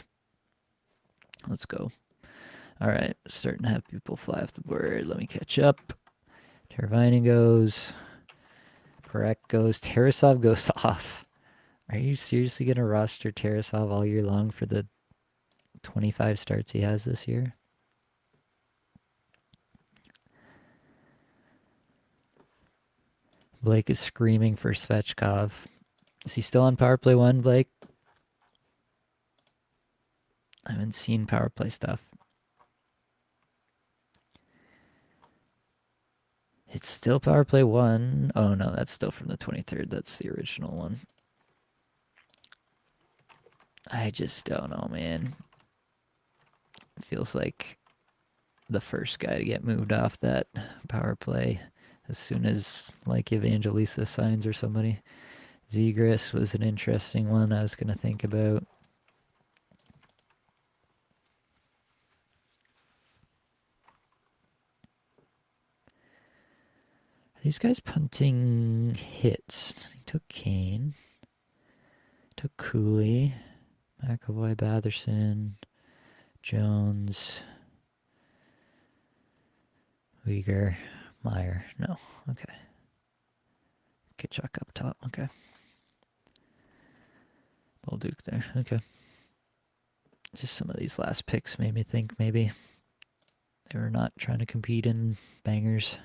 Let's go. All right, starting to have people fly off the board. Let me catch up. Teravainen goes. Perek goes. Tarasov goes off. Are you seriously going to roster Tarasov all year long for the 25 starts he has this year? Blake is screaming for Svechkov. Is he still on power play 1, Blake? I haven't seen power play stuff. It's still power play 1. Oh no, that's still from the 23rd. That's the original one. I just don't know, man. It feels like the first guy to get moved off that power play as soon as like Evangelista signs or somebody. Zegras was an interesting one I was going to think about. Are these guys punting hits? He took Kane. Took Cooley. McAvoy, Batherson. Jones. Uyghur. Meyer. No. Okay. Kitchuk up top. Okay. Bolduc there. Okay. Just some of these last picks made me think maybe they were not trying to compete in bangers.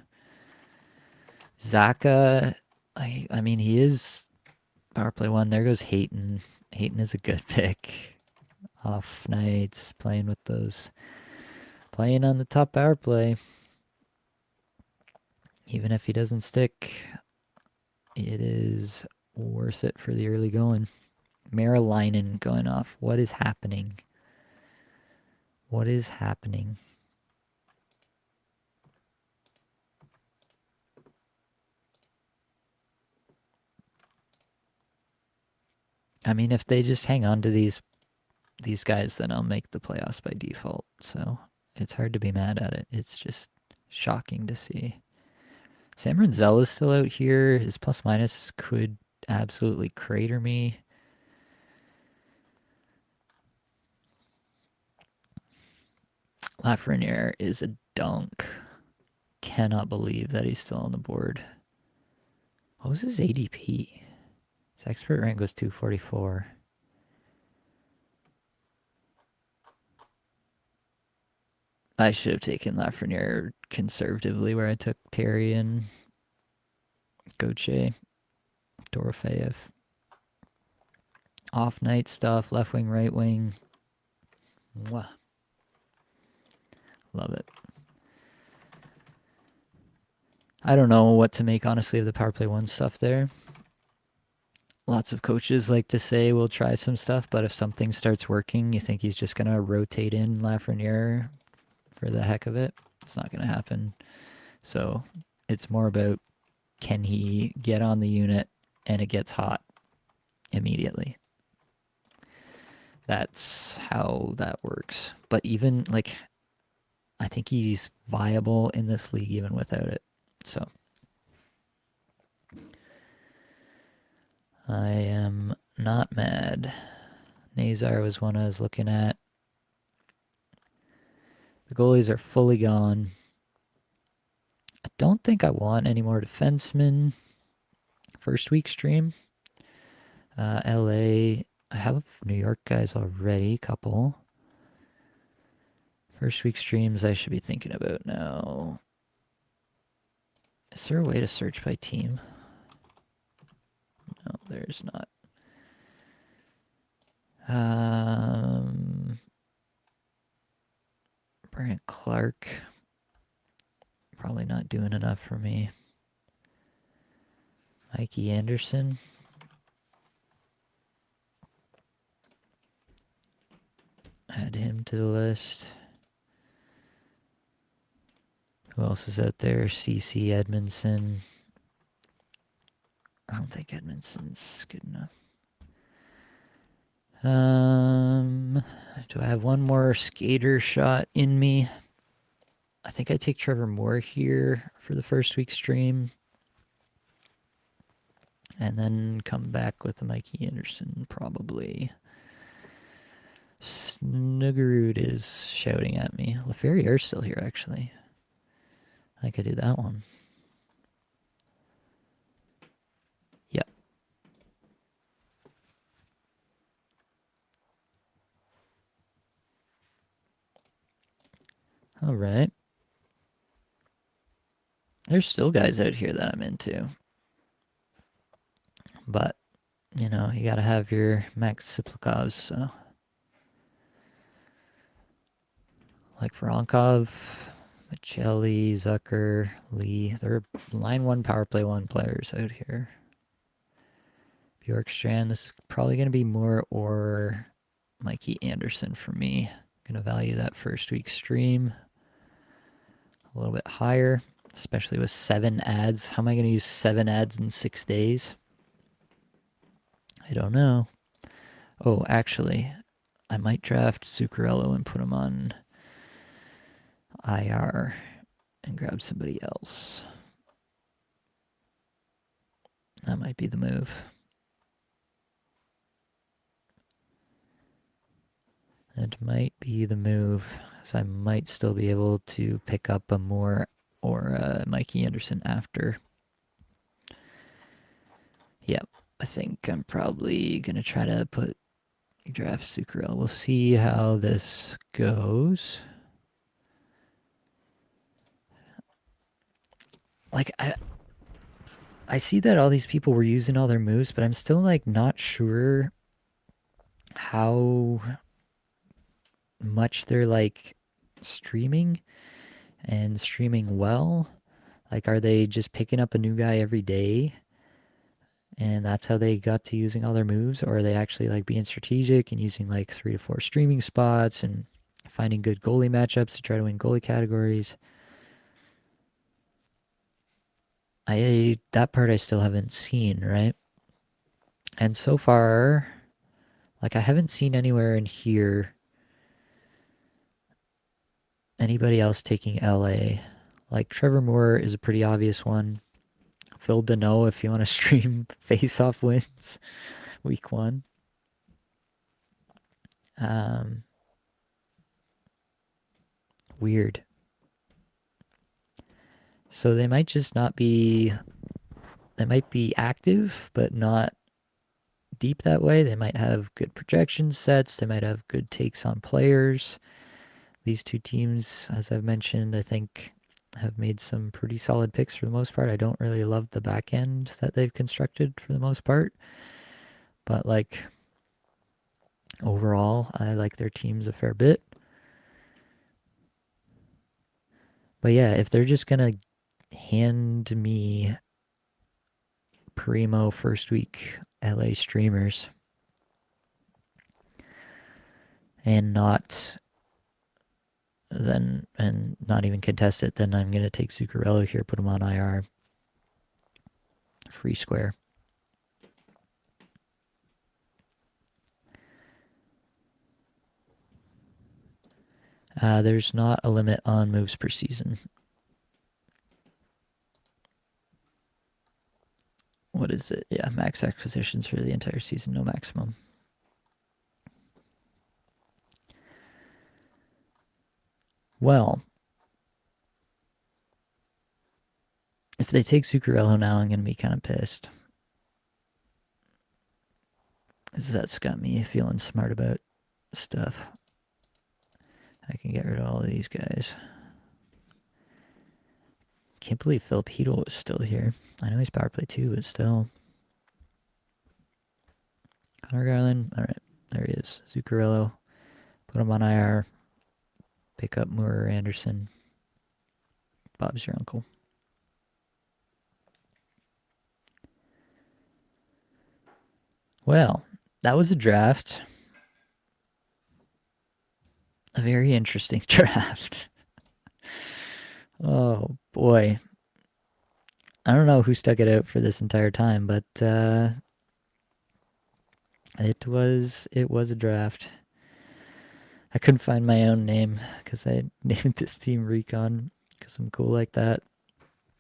Zaka, I mean, he is power play 1. There goes Hayton. Hayton is a good pick. Off nights, playing with those. Playing on the top power play. Even if he doesn't stick, it is worth it for the early going. Marilainen going off. What is happening? What is happening? I mean, if they just hang on to these guys, then I'll make the playoffs by default. So it's hard to be mad at it. It's just shocking to see. Sam Renzel is still out here. His plus minus could absolutely crater me. Lafreniere is a dunk. Cannot believe that he's still on the board. What was his ADP? His expert rank was 244. I should have taken Lafreniere conservatively where I took Terry and Gauthier, Dorofeyev. Off night stuff, left wing, right wing. Mwah. Love it. I don't know what to make, honestly, of the power play 1 stuff there. Lots of coaches like to say we'll try some stuff, but if something starts working, you think he's just going to rotate in Lafreniere for the heck of it? It's not going to happen. So it's more about, can he get on the unit and it gets hot immediately? That's how that works. But even, like, I think he's viable in this league even without it. So I am not mad. Nazar was one I was looking at. The goalies are fully gone. I don't think I want any more defensemen. First week stream. LA. I have New York guys already, couple. First week streams I should be thinking about now. Is there a way to search by team? No, there's not. Brant Clark. Probably not doing enough for me. Mikey Anderson. Add him to the list. Who else is out there? CC Edmondson. I don't think Edmondson's good enough. Do I have one more skater shot in me? I think I take Trevor Moore here for the first week stream. And then come back with the Mikey Anderson, probably. Snuggerud is shouting at me. LaFerriere's still here, actually. I could do that one. Yep. All right. There's still guys out here that I'm into. But, you know, you gotta have your Max Siplikovs, so. Like Voronkov, Michelli, Zucker, Lee. They're line 1, power play 1 players out here. Bjorkstrand, this is probably going to be more or Mikey Anderson for me. Going to value that first week stream a little bit higher, especially with 7 ads. How am I going to use 7 ads in 6 days? I don't know. Oh, actually, I might draft Zuccarello and put him on IR and grab somebody else. That might be the move. It might be the move, so I might still be able to pick up a Moore or a Mikey Anderson after. Yep, I think I'm probably going to try to draft Zuccarello. We'll see how this goes. Like, I see that all these people were using all their moves, but I'm still, like, not sure how much they're, like, streaming and streaming well. Like, are they just picking up a new guy every day and that's how they got to using all their moves? Or are they actually, like, being strategic and using, like, 3 to 4 streaming spots and finding good goalie matchups to try to win goalie categories? That part I still haven't seen, right? And so far, like, I haven't seen anywhere in here anybody else taking LA. Like, Trevor Moore is a pretty obvious one. Phil Deneau, if you want to stream face-off wins week 1. Weird. So they might just not be... They might be active, but not deep that way. They might have good projection sets. They might have good takes on players. These two teams, as I've mentioned, I think have made some pretty solid picks for the most part. I don't really love the back end that they've constructed for the most part. But, like, overall, I like their teams a fair bit. But yeah, if they're just going to hand me primo first week LA streamers and not even contest it, then I'm going to take Zuccarello here, put him on IR. Free square. There's not a limit on moves per season. What is it? Yeah, max acquisitions for the entire season, no maximum. Well, if they take Zuccarello now, I'm going to be kind of pissed. Because that's got me feeling smart about stuff. I can get rid of all of these guys. Can't believe Filipino is still here. I know he's power play too, but still. Connor Garland. All right, there he is. Zuccarello. Put him on IR. Pick up Moore Anderson. Bob's your uncle. Well, that was a draft. A very interesting draft. Oh boy. I don't know who stuck it out for this entire time, but it was a draft. I couldn't find my own name because I named this team Recon because I'm cool like that.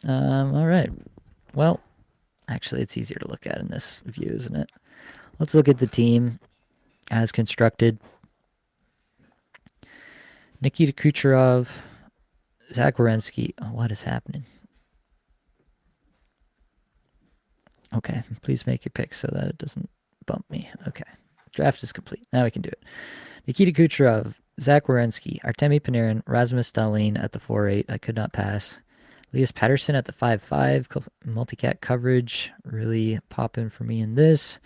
All right. Well, actually, it's easier to look at in this view, isn't it? Let's look at the team as constructed. Nikita Kucherov, Zach Werenski. Oh, what is happening? Okay, please make your pick so that it doesn't bump me. Okay, draft is complete. Now we can do it. Nikita Kucherov, Zach Werenski, Artemi Panarin, Rasmus Dahlin at the 4-8. I could not pass. Elias Patterson at the 5-5. Multi-cat coverage. Really popping for me in this.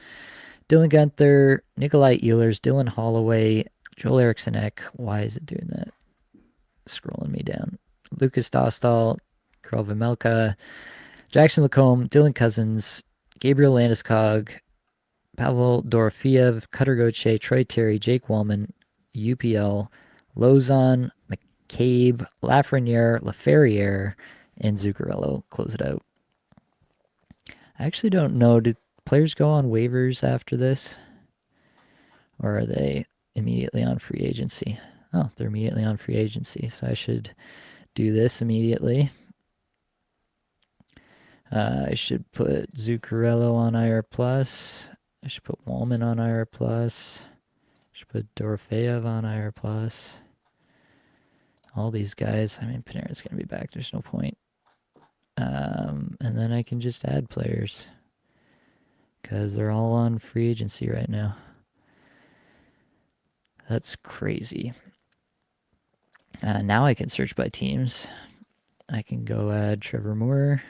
Dylan Guenther, Nikolai Ehlers, Dylan Holloway, Joel Eriksson-Ek. Why is it doing that? Scrolling me down. Lucas Dostal, Karel Vejmelka, Jackson Lacombe, Dylan Cousins, Gabriel Landeskog, Pavel Dorofeev, Cutter Gauthier, Troy Terry, Jake Wallman, UPL, Lozon, McCabe, Lafreniere, Laferriere, and Zuccarello. Close it out. I actually don't know. Did players go on waivers after this? Or are they immediately on free agency? Oh, they're immediately on free agency, so I should do this immediately. I should put Zuccarello on IR+. I should put Wallman on IR+. I should put Dorofeev on IR+. All these guys. I mean, Panarin's going to be back. There's no point. And then I can just add players. Because they're all on free agency right now. That's crazy. Now I can search by teams. I can go add Trevor Moore.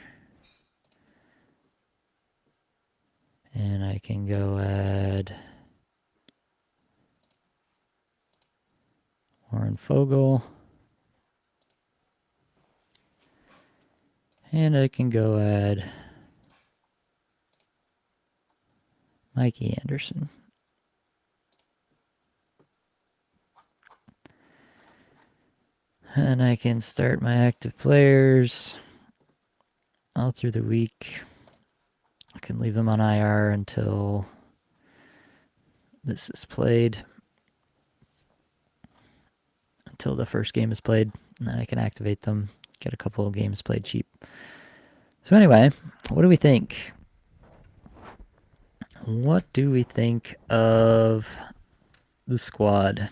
And I can go add Warren Fogle. And I can go add Mikey Anderson. And I can start my active players all through the week. I can leave them on IR until this is played. Until the first game is played. And then I can activate them, get a couple of games played cheap. So anyway, what do we think? What do we think of the squad?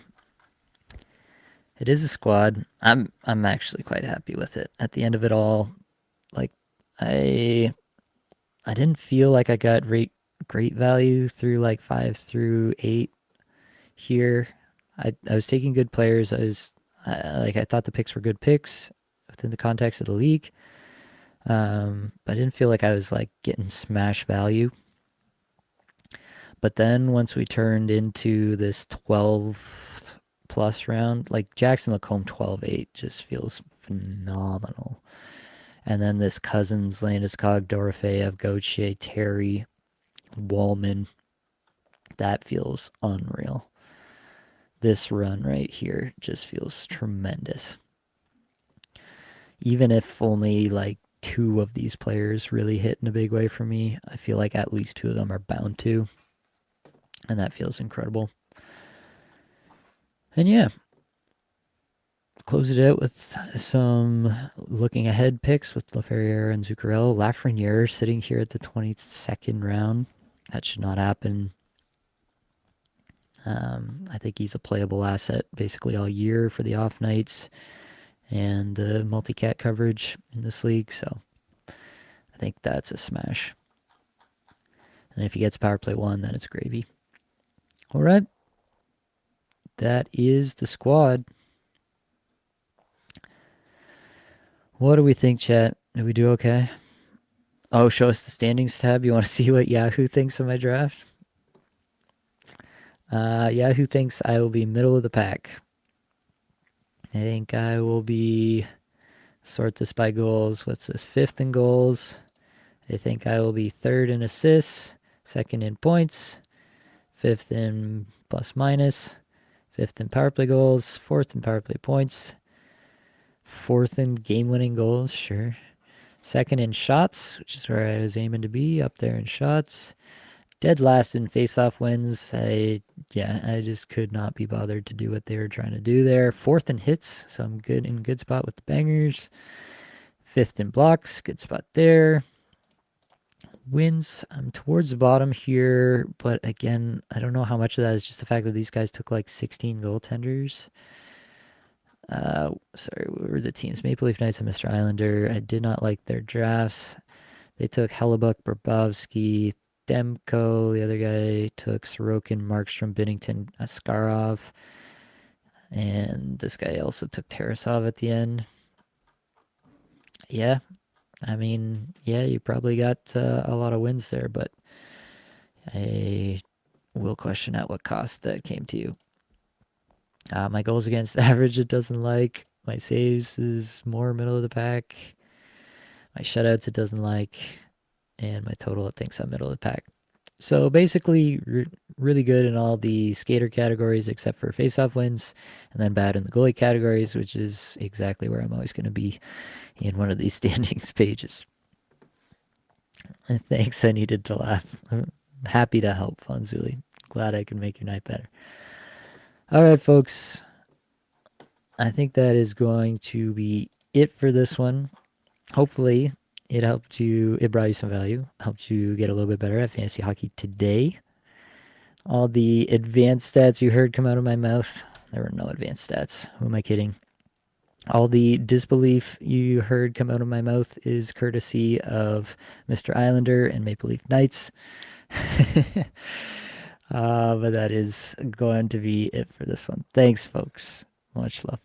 It is a squad. I'm actually quite happy with it. At the end of it all, like I didn't feel like I got great value through like 5 through 8 here. I was taking good players. I thought the picks were good picks within the context of the league. But I didn't feel like I was like getting smash value. But then once we turned into this 12 plus round, like Jackson Lacombe 12-8 just feels phenomenal. And then this Cousins, Landeskog, Dorofeev, Gauthier, Terry, Wallman, that feels unreal. This run right here just feels tremendous. Even if only like 2 of these players really hit in a big way for me, I feel like at least 2 of them are bound to. And that feels incredible. And yeah, close it out with some looking ahead picks with Laferriere and Zuccarello. Lafreniere sitting here at the 22nd round. That should not happen. I think he's a playable asset basically all year for the off nights. and multi-cat coverage in this league, so I think that's a smash. And if he gets power play 1, then it's gravy. All right. That is the squad. What do we think, chat? Did we do okay? Oh, show us the standings tab. You want to see what Yahoo thinks of my draft? Yahoo thinks I will be middle of the pack. I think I will be, sort this by goals. What's this? 5th in goals. They think I will be 3rd in assists, 2nd in points, 5th in plus minus, 5th in power play goals, 4th in power play points, 4th in game-winning goals, sure. 2nd in shots, which is where I was aiming to be, up there in shots. Dead last in face-off wins. I just could not be bothered to do what they were trying to do there. 4th in hits, so I'm good spot with the bangers. 5th in blocks, good spot there. Wins, I'm towards the bottom here, but again, I don't know how much of that is just the fact that these guys took like 16 goaltenders. Sorry, what were the teams? Maple Leaf Knights and Mr. Islander. I did not like their drafts. They took Hellebuck, Bobrovsky, Demko. The other guy took Sorokin, Markstrom, Binnington, Askarov. And this guy also took Tarasov at the end. Yeah, I mean, yeah, you probably got a lot of wins there, but I will question at what cost that came to you. My goals against average, it doesn't like. My saves is more middle of the pack. My shutouts, it doesn't like. And my total, it thinks I'm middle of the pack. So basically, really good in all the skater categories except for face-off wins, and then bad in the goalie categories, which is exactly where I'm always going to be in one of these standings pages. Thanks, I needed to laugh. I'm happy to help, Fonzuli. Glad I can make your night better. All right, folks. I think that is going to be it for this one. Hopefully, it helped you, it brought you some value, helped you get a little bit better at fantasy hockey today. All the advanced stats you heard come out of my mouth, there were no advanced stats. Who am I kidding? All the disbelief you heard come out of my mouth is courtesy of Mr. Islander and Maple Leaf Knights. But that is going to be it for this one. Thanks, folks. Much love.